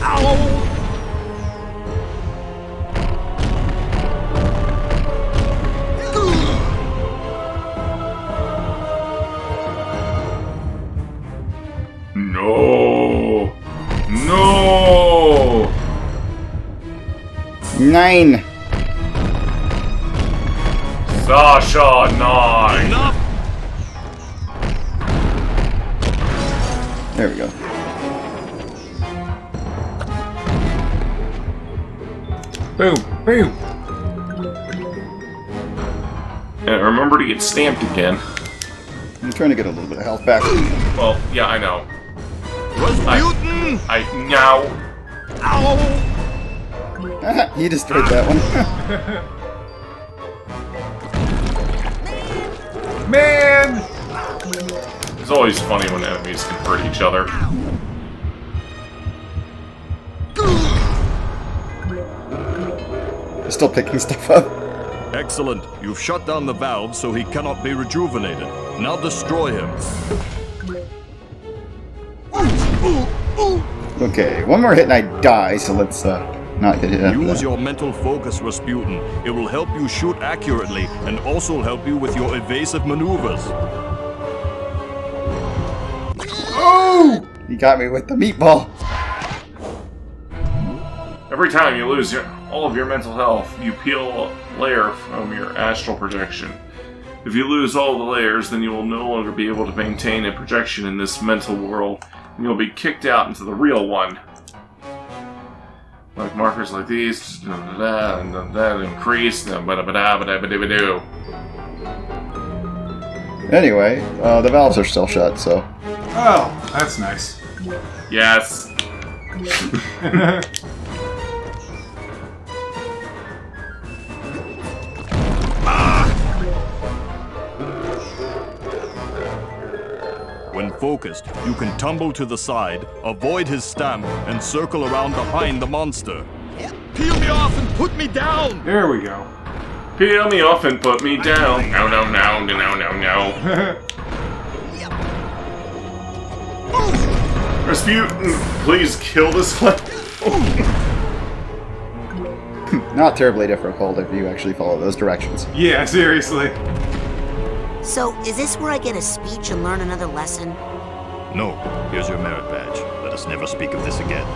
S13: Ow!
S1: No! No!
S8: 9!
S1: Sasha, 9!
S13: Enough!
S8: There we go.
S10: Boom, boom.
S1: And remember to get stamped again.
S8: I'm trying to get a little bit of health back.
S1: Well, yeah, I know.
S13: Rasputin!
S1: Now.
S13: Ow!
S8: He destroyed that one.
S10: Man!
S1: It's always funny when enemies can hurt each other.
S8: Still picking stuff up.
S13: Excellent. You've shut down the valve so he cannot be rejuvenated. Now destroy him.
S8: Okay, one more hit and I die, so let's not get hit after
S13: Use
S8: that.
S13: your mental focus, Rasputin. It will help you shoot accurately and also help you with your evasive maneuvers.
S8: Oh! He got me with the meatball.
S1: Every time you lose all of your mental health, you peel a layer from your astral projection. If you lose all the layers, then you will no longer be able to maintain a projection in this mental world, and you'll be kicked out into the real one. Like markers like these, and that increase, ba-da-ba-da-ba-da-ba-da-ba-doo.
S8: Anyway, the valves are still shut, so...
S10: Oh, that's nice.
S1: Yes.
S13: focused, you can tumble to the side, avoid his stamp, and circle around behind the monster. Peel me off and put me down!
S10: There we go.
S1: Peel me off and put me down. No, no, no, no, no, no. Rasputin, please kill this one.
S8: Not terribly difficult if you actually follow those directions.
S10: Yeah, seriously.
S4: So, is this where I get a speech and learn another lesson?
S13: No, here's your merit badge. Let us never speak of this again.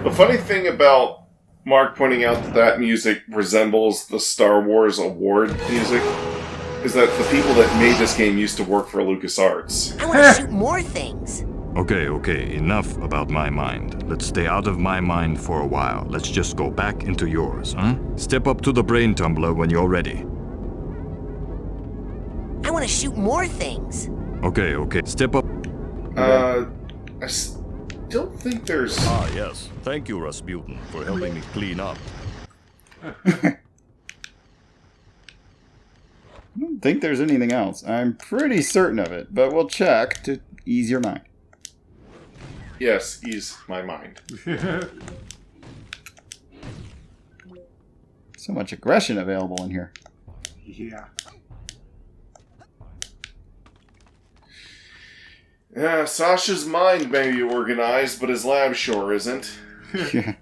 S1: The funny thing about Mark pointing out that that music resembles the Star Wars award music is that the people that made this game used to work for LucasArts.
S4: I want to shoot more things.
S13: Okay, enough about my mind. Let's stay out of my mind for a while. Let's just go back into yours, huh? Step up to the brain tumbler when you're ready.
S4: I want to shoot more things.
S13: Okay, step up.
S1: I still think there's...
S13: Ah, yes. Thank you, Rasputin, for helping me clean up.
S8: I don't think there's anything else. I'm pretty certain of it, but we'll check to ease your mind.
S1: Yes, ease my mind.
S8: So much aggression available in here.
S10: Yeah.
S1: Yeah, Sasha's mind may be organized, but his lab sure isn't.
S8: Yeah.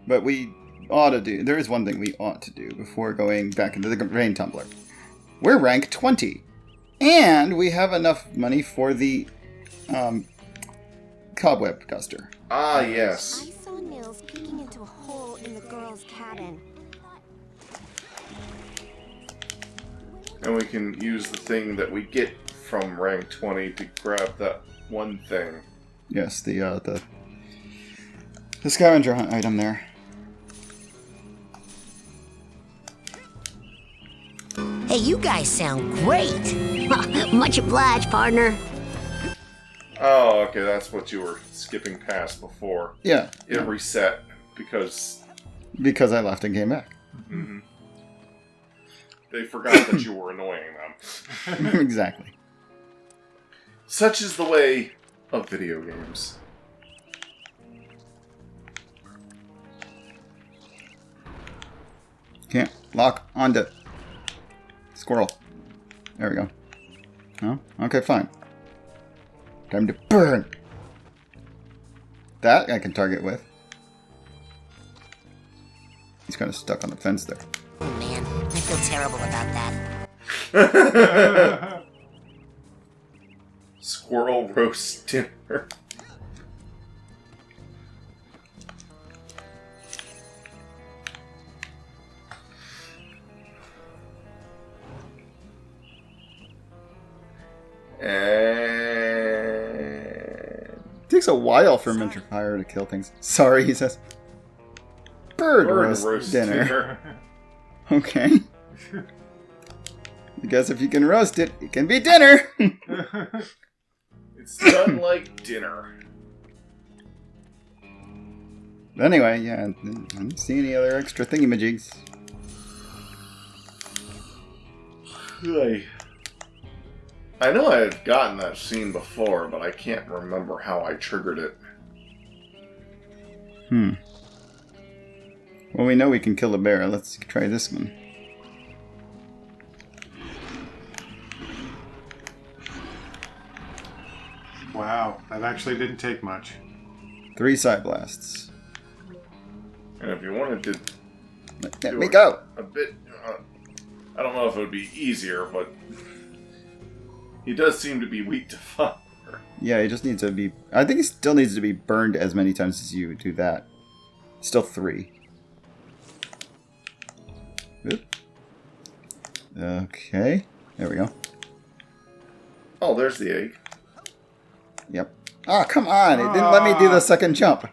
S8: But we ought to do... There is one thing we ought to do before going back into the brain tumbler. We're rank 20. And we have enough money for the cobweb duster.
S1: Ah, yes.
S15: I saw Nils peeking into a hole in the girl's cabin.
S1: And we can use the thing that we get from rank 20 to grab that one thing.
S8: Yes, the scavenger hunt item there.
S4: Hey, you guys sound great. Much obliged, partner.
S1: Oh, okay, that's what you were skipping past before.
S8: Yeah.
S1: It reset because...
S8: Because I left and came back.
S1: Mm-hmm. They forgot that you were annoying them.
S8: Exactly.
S1: Such is the way of video games.
S8: Can't lock onto squirrel. There we go. No? Okay, fine. Time to burn. That I can target with. He's kind of stuck on the fence there.
S4: Oh man, I feel terrible about that.
S1: Squirrel roast dinner.
S8: It takes a while for Mentor Fire to kill things. Sorry, he says. Bird roast dinner. Okay. I guess if you can roast it, it can be dinner.
S1: It's done like dinner.
S8: Anyway, yeah, I don't see any other extra thingamajigs.
S1: I know I had gotten that scene before, but I can't remember how I triggered it.
S8: Well, we know we can kill a bear. Let's try this one.
S10: Wow, that actually didn't take much.
S8: 3 side blasts.
S1: And if you wanted to...
S8: Let me go!
S1: A bit... I don't know if it would be easier, but... He does seem to be weak to fire.
S8: Yeah, he just needs to be... I think he still needs to be burned as many times as you do that. Still 3. Oop. Okay. There we go.
S1: Oh, there's the egg.
S8: Yep. Ah, come on! It didn't let me do the second jump.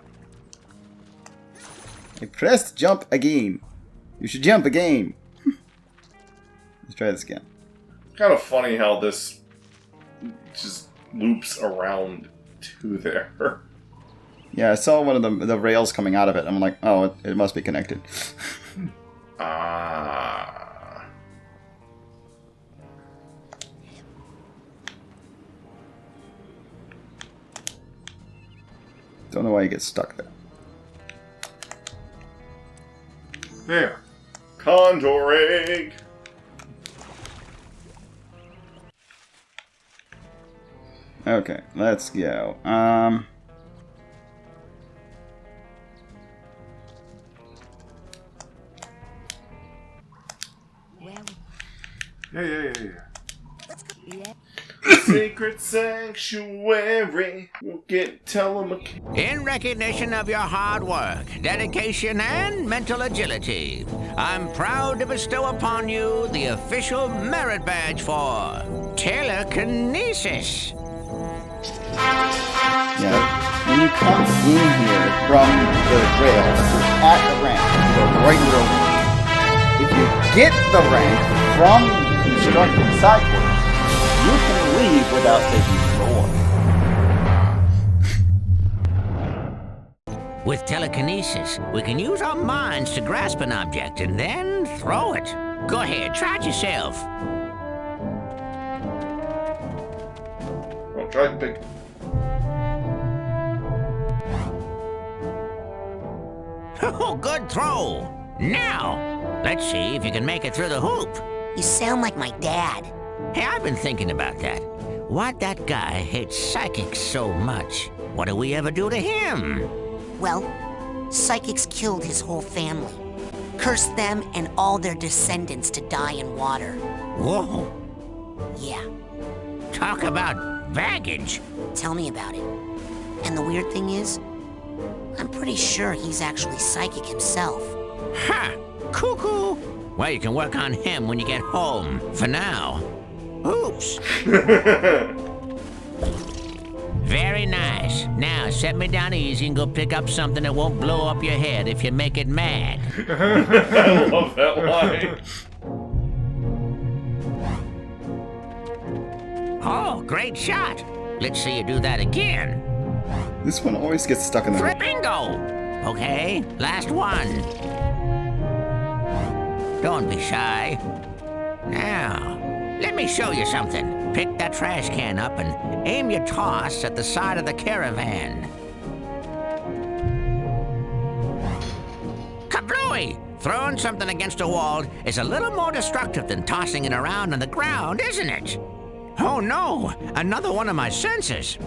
S8: I pressed jump again. You should jump again. Let's try this again.
S1: Kind of funny how this just loops around to there.
S8: Yeah, I saw one of the rails coming out of it. I'm like, oh, it must be connected.
S1: Ah.
S8: Don't know why you get stuck there.
S1: There. Condor egg.
S8: Okay, let's go.
S10: Yeah.
S1: Sacred sanctuary. We'll tell them.
S14: In recognition of your hard work, dedication, and mental agility, I'm proud to bestow upon you the official merit badge for telekinesis.
S8: Yeah, when you come in here from the rail, at the ramp, you go right over. If you get the ramp from constructing sideways, you can leave without taking the floor.
S14: With telekinesis, we can use our minds to grasp an object and then throw it. Go ahead, try it yourself.
S1: I'll try to pick.
S14: Oh, good throw. Now, let's see if you can make it through the hoop.
S4: You sound like my dad.
S14: Hey, I've been thinking about that. Why'd that guy hate psychics so much? What do we ever do to him?
S4: Well, psychics killed his whole family. Cursed them and all their descendants to die in water.
S14: Whoa.
S4: Yeah.
S14: Talk about baggage.
S4: Tell me about it. And the weird thing is, I'm pretty sure he's actually psychic himself.
S14: Ha! Cuckoo! Well, you can work on him when you get home. For now. Oops. Very nice. Now, set me down easy and go pick up something that won't blow up your head if you make it mad.
S1: I love that line.
S14: Oh, great shot. Let's see you do that again.
S8: This one always gets stuck in the...
S14: Bingo! Okay, last one. Don't be shy. Now, let me show you something. Pick that trash can up and aim your toss at the side of the caravan. Kablooey! Throwing something against a wall is a little more destructive than tossing it around on the ground, isn't it? Oh no, another one of my sensors.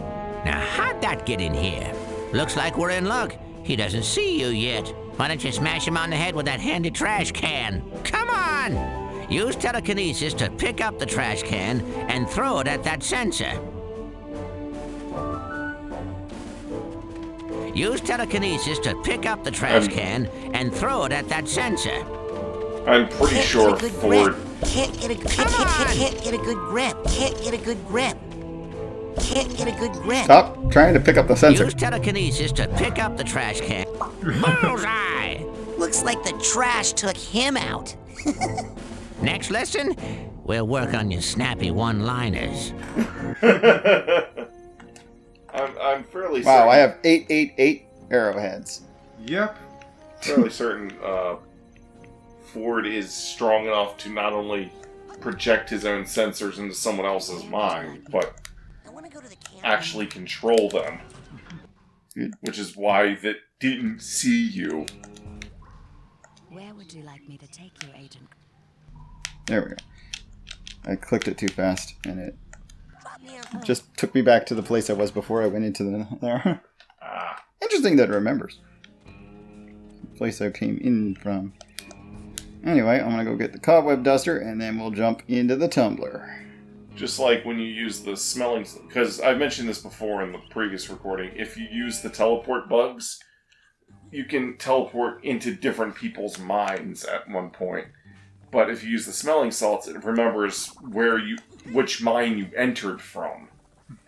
S14: Now, how'd that get in here? Looks like we're in luck. He doesn't see you yet. Why don't you smash him on the head with that handy trash can? Come on! Use telekinesis to pick up the trash can and throw it at that sensor. Use telekinesis to pick up the trash can and throw it at that sensor.
S1: I'm pretty sure Ford...
S4: Can't get a good grip. Can't get a good grip. Can't get a good grip.
S8: Stop trying to pick up the sensor.
S14: Use telekinesis to pick up the trash can. Bullseye!
S4: Looks like the trash took him out.
S14: Next lesson, we'll work on your snappy one-liners.
S1: I'm fairly certain...
S8: Wow, I have 888 arrowheads.
S10: Yep.
S1: Fairly certain Ford is strong enough to not only project his own sensors into someone else's mind, but actually control them. Which is why that didn't see you.
S15: Where would you like me to take you, Agent?
S8: There we go. I clicked it too fast, and it just took me back to the place I was before I went into there. Interesting that it remembers. The place I came in from. Anyway, I'm going to go get the cobweb duster, and then we'll jump into the tumbler.
S1: Just like when you use the smelling... Because I mentioned this before in the previous recording. If you use the teleport bugs, you can teleport into different people's minds at one point. But if you use the smelling salts, it remembers which mind you entered from.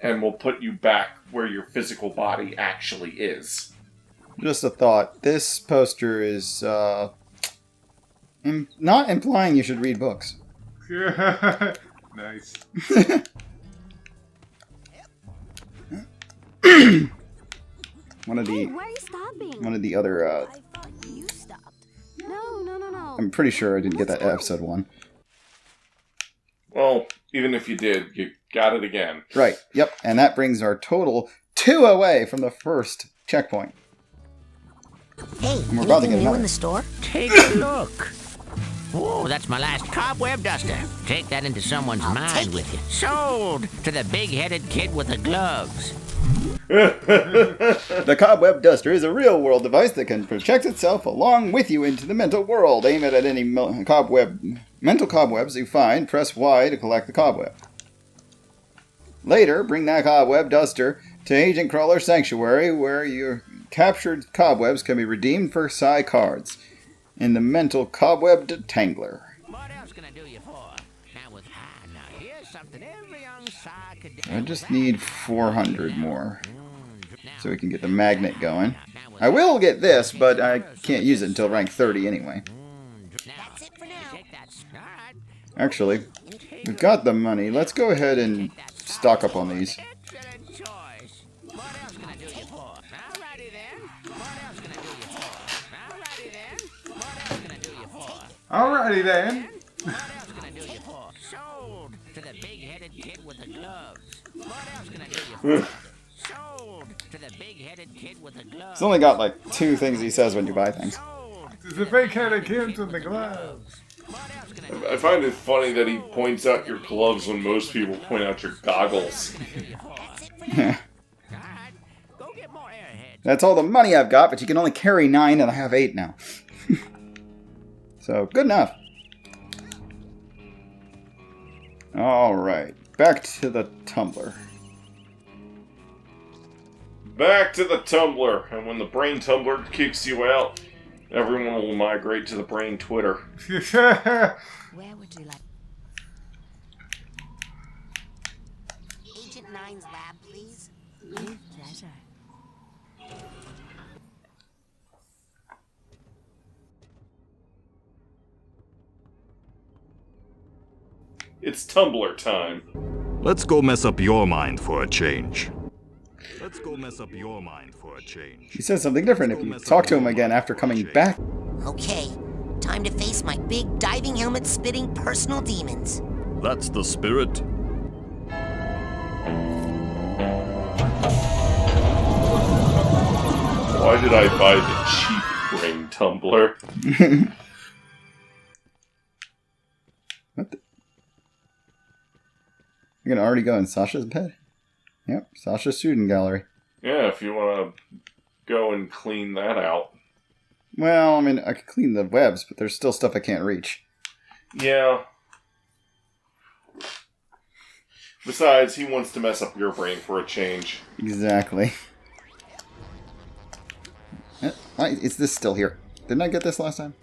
S1: And will put you back where your physical body actually is.
S8: Just a thought. This poster is not implying you should read books.
S10: Nice.
S8: One of
S15: Hey, why are you stopping?
S8: the other.
S15: I thought you stopped. No.
S8: I'm pretty sure I didn't get that episode 1.
S1: Well, even if you did, you got it again.
S8: Right. Yep. And that brings our total 2 away from the first checkpoint.
S4: Hey,
S8: And we're about to get
S4: anything new
S8: another.
S4: in the store?
S14: Take a look. Whoa, that's my last cobweb duster. Take that into someone's mind with you. Sold to the big-headed kid with the gloves.
S8: The Cobweb Duster is a real-world device that can project itself along with you into the mental world. Aim it at any mental cobwebs you find. Press Y to collect the cobweb. Later, bring that Cobweb Duster to Agent Crawler's Sanctuary, where your captured cobwebs can be redeemed for PSI cards in the Mental Cobweb Detangler.
S14: What else can I do you for? Now here's something every young Psy could do.
S8: I just need 400 more so we can get the magnet going. I will get this, but I can't use it until rank 30 anyway.
S4: That's it for now.
S8: Actually, we've got the money. Let's go ahead and stock up on these.
S14: Excellent choice. What else can I do you for? Alrighty then. What else can I do you for? Alrighty then. What else can I do you for?
S10: Alrighty then.
S14: What else can I do you for? Sold to the big-headed kid with the gloves. What else can I do you for? Sold to the big-headed kid with the gloves.
S8: It's only got like 2 things he says when you buy things.
S10: The big-headed kids with the gloves.
S1: I find it funny that he points out your gloves when most people point out your goggles.
S8: That's all the money I've got, but you can only carry 9 and I have 8 now. So, good enough. Alright, back to the tumbler.
S1: Back to the Tumbler, and when the brain tumbler kicks you out, everyone will migrate to the brain Twitter.
S15: Where would you like?
S4: Agent 9's lab, please.
S15: With pleasure.
S1: It's Tumbler time.
S13: Let's go mess up your mind for a change. Let's go mess up your mind for a change.
S8: He says something different if you talk to him again after coming back.
S4: Okay, time to face my big diving helmet spitting personal demons.
S13: That's the spirit.
S1: Why did I buy the cheap brain tumbler?
S8: What the? You're gonna already go in Sasha's bed? Yep, Sasha's student gallery.
S1: Yeah, if you want to go and clean that out.
S8: Well, I mean, I could clean the webs, but there's still stuff I can't reach.
S1: Yeah. Besides, he wants to mess up your brain for a change.
S8: Exactly. Why is this still here? Didn't I get this last time?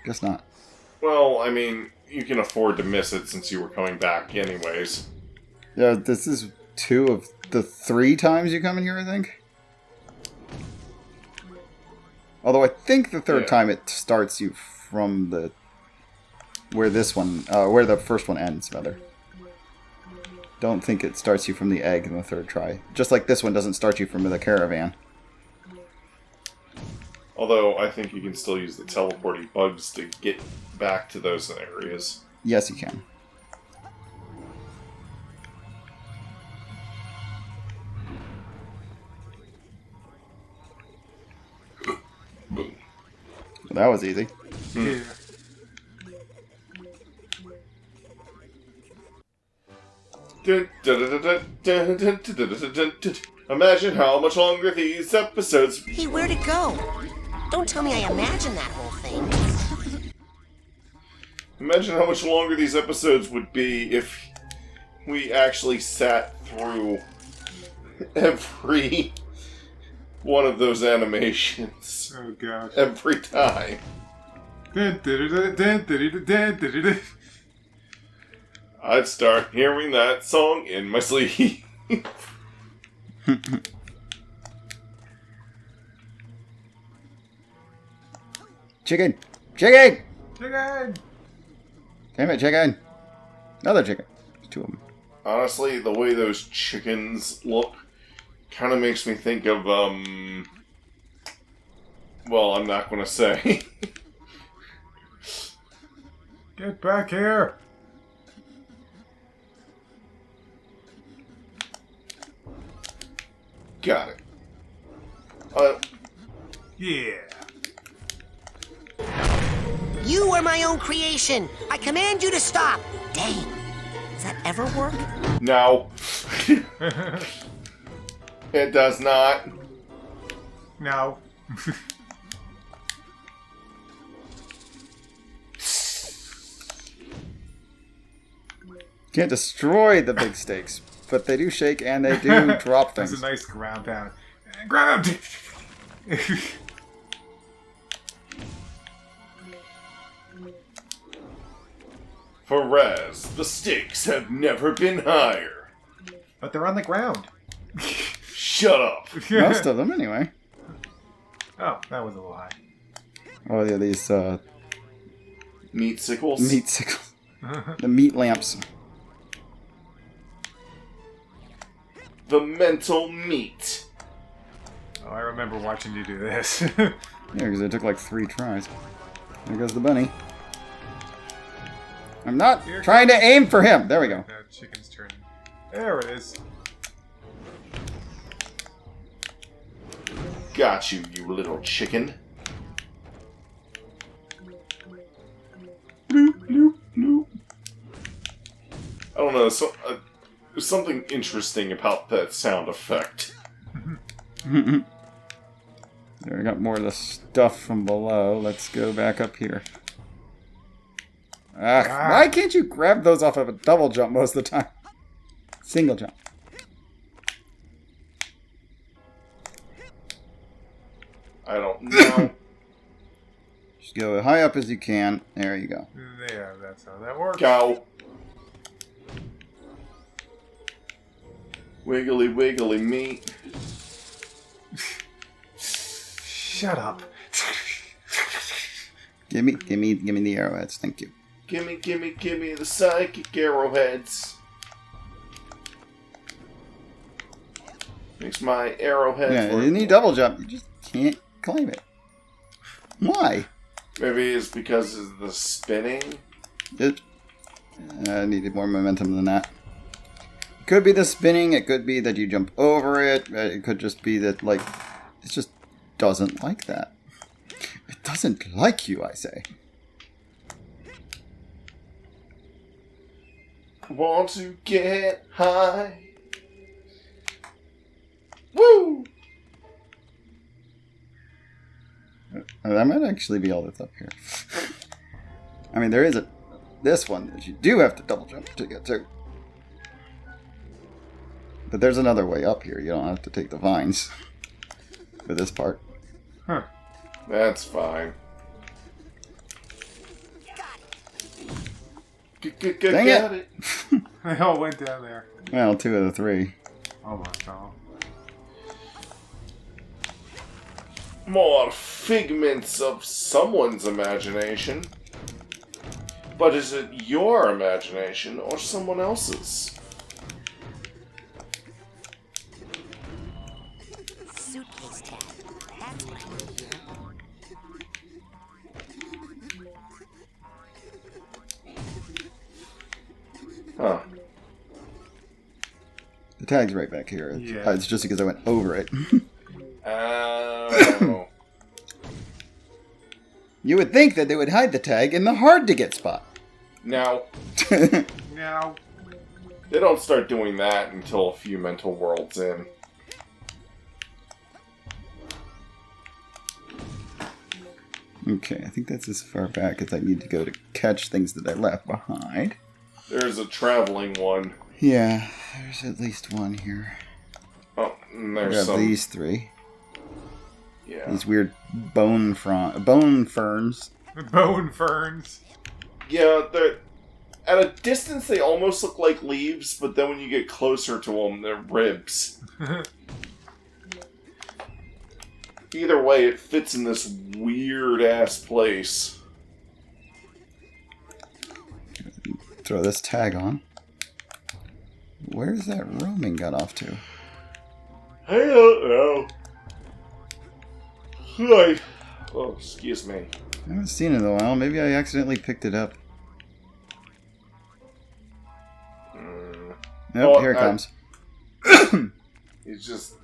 S8: Guess not.
S1: Well, I mean, you can afford to miss it since you were coming back anyways.
S8: Yeah, this is 2 of the 3 times you come in here, I think. Although I think the 3rd time it starts you from the... Where this one... where the first one ends, rather. Don't think it starts you from the egg in the 3rd try. Just like this one doesn't start you from the caravan.
S1: Although, I think you can still use the teleporting bugs to get back to those areas.
S8: Yes, you can.
S1: Boom.
S8: Well, that was easy.
S10: Yeah.
S1: Imagine how much longer these episodes...
S4: Hey, where'd it go? Don't tell me I imagined that whole thing.
S1: Imagine how much longer these episodes would be if we actually sat through every one of those animations.
S10: Oh gosh.
S1: Every time. I'd start hearing that song in my sleep.
S8: Chicken! Chicken!
S10: Chicken!
S8: Damn it, chicken! Another chicken. to them.
S1: Honestly, the way those chickens look kind of makes me think of, well, I'm not going to say.
S10: Get back here!
S1: Got it.
S10: Yeah.
S4: You are my own creation. I command you to stop. Dang. Does that ever work?
S1: No. It does not.
S10: No.
S8: Can't destroy the big stakes, but they do shake and they do drop things.
S10: That's a nice ground pound. Grab him!
S1: For Raz, the stakes have never been higher.
S10: But they're on the ground.
S1: Shut up.
S8: Most of them, anyway.
S10: Oh, that was a little high.
S8: Oh, yeah, these,
S1: Meat sickles?
S8: meat sickles. The meat lamps.
S1: The mental meat.
S10: Oh, I remember watching you do this.
S8: Yeah, because it took like 3 tries. There goes the bunny. I'm not trying to aim for him. There we go.
S10: Now chicken's turn. There it is.
S1: Got you, you little chicken. Bloop, bloop, bloop. I don't know, there's something interesting about that sound effect.
S8: There, I got more of the stuff from below. Let's go back up here. Why can't you grab those off of a double jump most of the time? Single jump.
S1: I don't know.
S8: Just go as high up as you can. There you go.
S10: There, that's how that works.
S1: Go. Wiggly wiggly meat.
S10: Shut up.
S8: Give me the arrowheads. Thank you.
S1: Gimme the psychic arrowheads. Makes my arrowhead.
S8: Yeah, you need double jump. You just can't claim it. Why?
S1: Maybe it's because of the spinning.
S8: I needed more momentum than that. It could be the spinning. It could be that you jump over it. It could just be that, like, it just doesn't like that. It doesn't like you, I say.
S1: Want to get high. Woo!
S8: That might actually be all that's up here. I mean, there is this one that you do have to double jump to get to. But there's another way up here. You don't have to take the vines for this part.
S10: Huh.
S1: That's fine.
S8: Dang
S1: Got
S8: it!
S10: They all went down there.
S8: Well, 2 of the 3.
S10: Almost all.
S1: More figments of someone's imagination. But is it your imagination or someone else's?
S15: Suitcase tag. That's what I need here.
S1: Huh.
S8: The tag's right back here. It's just because I went over it.
S1: Oh.
S8: You would think that they would hide the tag in the hard-to-get spot.
S1: Now,
S10: Now.
S1: they don't start doing that until a few mental worlds in.
S8: Okay, I think that's as far back as I need to go to catch things that I left behind.
S1: There's a traveling one.
S8: Yeah, there's at least one here.
S1: Oh, and
S8: I
S1: there's
S8: got
S1: some.
S8: these 3.
S1: Yeah.
S8: These weird bone ferns.
S10: Bone ferns.
S1: Yeah, they're at a distance they almost look like leaves, but then when you get closer to them, they're ribs. Either way, it fits in this weird-ass place.
S8: Throw this tag on. Where's that roaming got off to?
S1: I don't know. Oh, excuse me.
S8: I haven't seen it in a while. Maybe I accidentally picked it up. Nope, here it comes.
S1: He just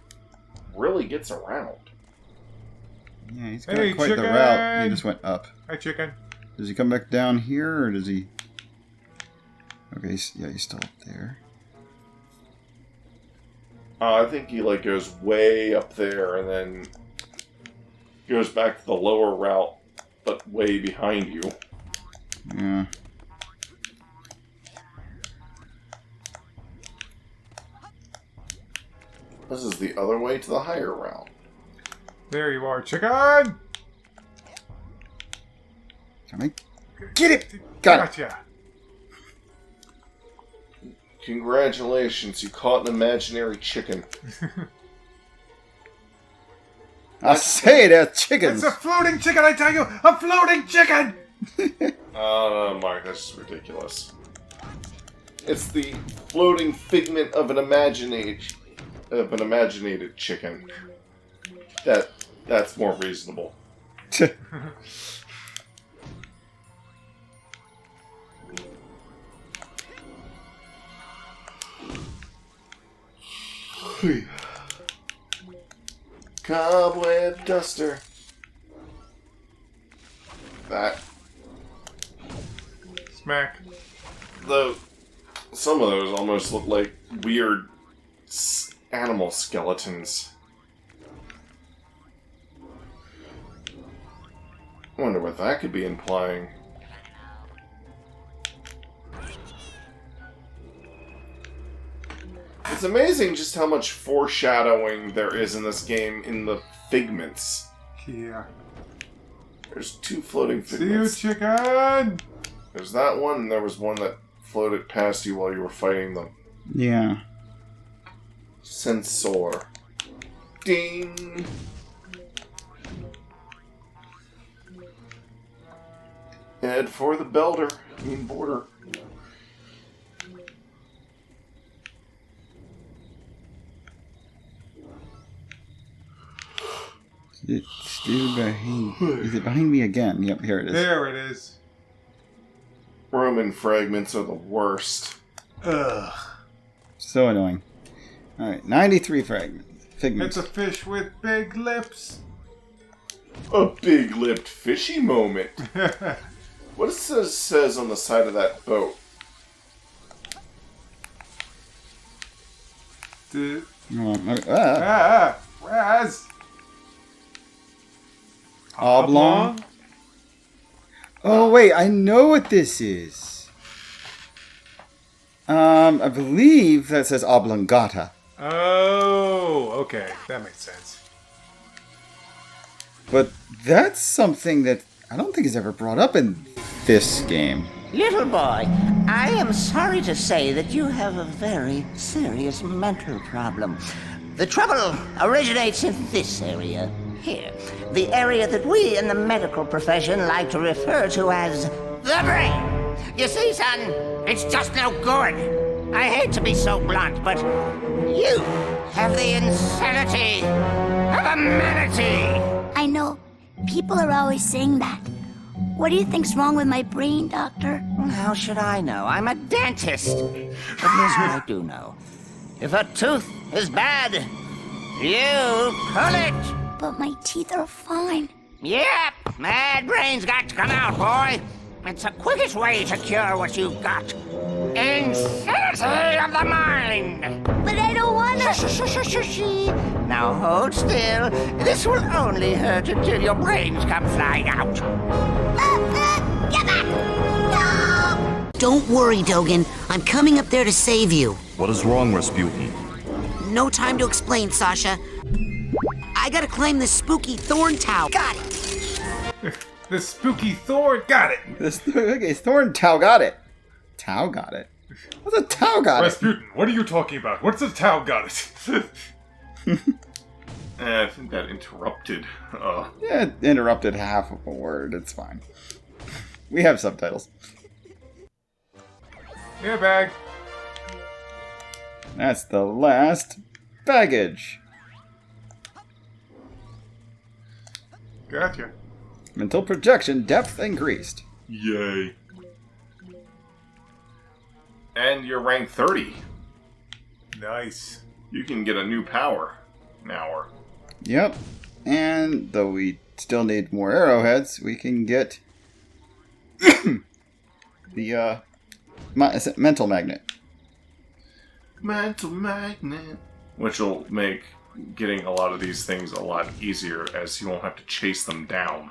S1: really gets around.
S8: Yeah, he's got quite the route. He just went up.
S10: Hi, chicken.
S8: Does he come back down here, or does he... Okay, he's still up there.
S1: I think he like goes way up there and then goes back to the lower route, but way behind you.
S8: Yeah.
S1: This is the other way to the higher route.
S10: There you are, chicken!
S8: Can I get it? Got it.
S10: Gotcha.
S1: Congratulations, you caught an imaginary chicken.
S8: I say they're chickens.
S10: It's a floating chicken, I tell you! A floating chicken!
S1: Mark, that's just ridiculous. It's the floating figment of an imaginated chicken. That's more reasonable. Cobweb duster. That.
S10: Smack.
S1: Though, some of those almost look like weird animal skeletons. I wonder what that could be implying. It's amazing just how much foreshadowing there is in this game in the figments.
S10: Yeah.
S1: There's 2 floating figments.
S10: See you, chicken!
S1: There's that one, and there was one that floated past you while you were fighting them.
S8: Yeah.
S1: Sensor. Ding! Head for the border.
S8: It's still behind. Is it behind me again? Yep, here it is.
S10: There it is.
S1: Roman fragments are the worst.
S10: Ugh.
S8: So annoying. Alright, 93 figments.
S10: It's a fish with big lips.
S1: A big-lipped fishy moment. What it says on the side of that boat?
S10: Raz.
S8: Oblong? Oh, wait, I know what this is. I believe that says oblongata.
S10: Oh, okay. That makes sense.
S8: But that's something that I don't think is ever brought up in this game.
S6: Little boy, I am sorry to say that you have a very serious mental problem. The trouble originates in this area. Here. The area that we in the medical profession like to refer to as the brain. You see, son, it's just no good. I hate to be so blunt, but you have the insanity of a manatee.
S2: I know. People are always saying that. What do you think's wrong with my brain, Doctor?
S6: How should I know? I'm a dentist. But here's what I do know. If a tooth is bad, you pull it.
S2: But my teeth are fine.
S6: Yep, mad brain's got to come out, boy. It's the quickest way to cure what you've got. Insanity of the mind.
S2: But I don't wanna.
S6: Now hold still. This will only hurt until your brains come flying out.
S2: Get back! No!
S4: Don't worry, Dogen. I'm coming up there to save you.
S13: What is wrong, Rasputin?
S4: No time to explain, Sasha. I gotta climb this spooky thorn tower. Got it.
S10: The spooky thorn got it.
S8: Okay, Thorn Tau got it. Tau got it. What's a Tau got
S10: Rasputin, what are you talking about? What's a Tau got it?
S1: I think that interrupted.
S8: Yeah, it interrupted half of a word. It's fine. We have subtitles.
S10: Yeah, bag.
S8: That's the last baggage.
S10: Gotcha.
S8: Mental projection depth increased.
S1: Yay. And you're rank 30.
S10: Nice.
S1: You can get a new power now.
S8: Yep. And though we still need more arrowheads, we can get the mental magnet.
S1: Mental magnet. Which will make getting a lot of these things a lot easier, as you won't have to chase them down.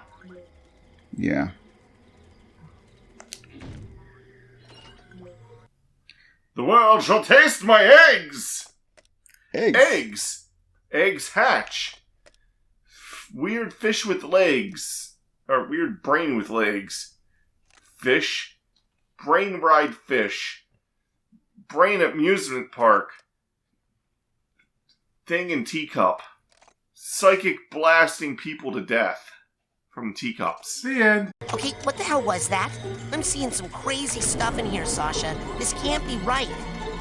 S8: Yeah.
S1: The world shall taste my eggs!
S8: Eggs?
S1: Eggs! Eggs hatch. Weird fish with legs. Or weird brain with legs. Fish. Brain ride fish. Brain amusement park. Thing in teacup. Psychic blasting people to death. From teacups.
S10: The end.
S4: Okay, what the hell was that? I'm seeing some crazy stuff in here, Sasha. This can't be right.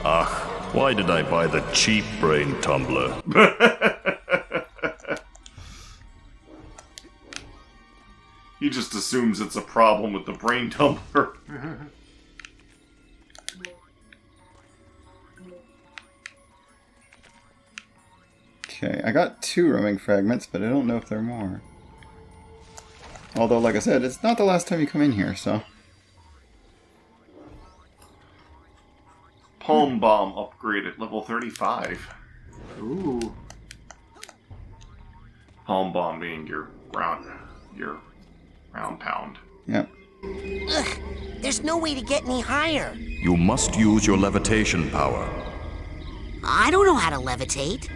S13: Ugh, why did I buy the cheap brain tumbler?
S1: He just assumes it's a problem with the brain tumbler.
S8: Okay, I got 2 roaming fragments, but I don't know if there are more. Although, like I said, it's not the last time you come in here, so...
S1: Palm Bomb upgrade at level 35.
S10: Ooh.
S1: Palm Bomb being your round pound.
S8: Yep.
S4: Ugh, there's no way to get any higher.
S13: You must use your levitation power.
S4: I don't know how to levitate.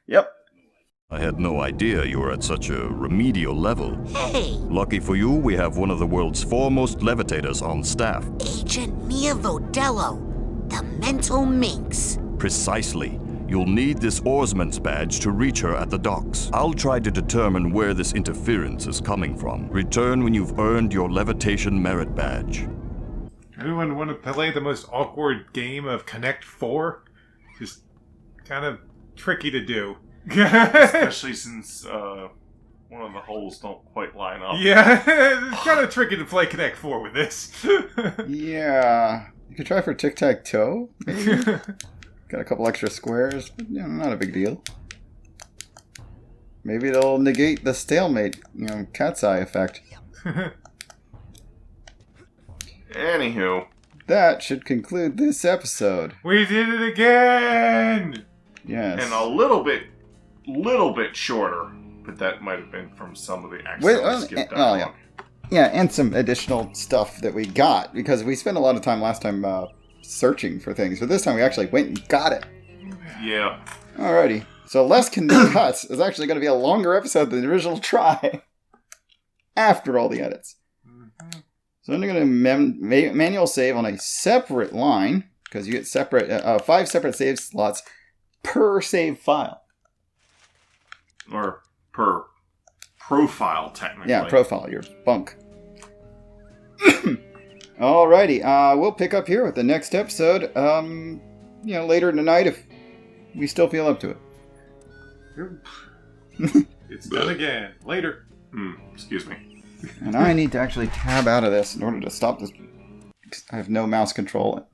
S8: Yep.
S13: I had no idea you were at such a remedial level.
S4: Hey!
S13: Lucky for you, we have one of the world's foremost levitators on staff.
S4: Agent Mia Vodello, the mental minx.
S13: Precisely. You'll need this oarsman's badge to reach her at the docks. I'll try to determine where this interference is coming from. Return when you've earned your levitation merit badge.
S10: Anyone want to play the most awkward game of Connect 4? Just kind of tricky to do.
S1: Especially since one of the holes don't quite line up.
S10: Yeah, it's kind of tricky to play Connect 4 with this.
S8: Yeah. You could try for tic-tac-toe, maybe? Got a couple extra squares, but not a big deal. Maybe it'll negate the stalemate, cat's eye effect.
S1: Anywho.
S8: That should conclude this episode.
S10: We did it again!
S8: Yes.
S1: And a little bit shorter, but that might have been from some of the accidentally skipped dialogue.
S8: Yeah, and some additional stuff that we got, because we spent a lot of time last time searching for things, but this time we actually went and got it.
S1: Yeah.
S8: Alrighty. So less cuts is actually going to be a longer episode than the original try. After all the edits. Mm-hmm. So I'm going to manual save on a separate line, because you get 5 separate save slots per save file.
S1: Or per profile, technically.
S8: Yeah, profile, your bunk. Alrighty, we'll pick up here with the next episode, later tonight if we still feel up to it.
S10: It's done again. Later.
S1: Excuse me.
S8: And I need to actually tab out of this in order to stop this. I have no mouse control.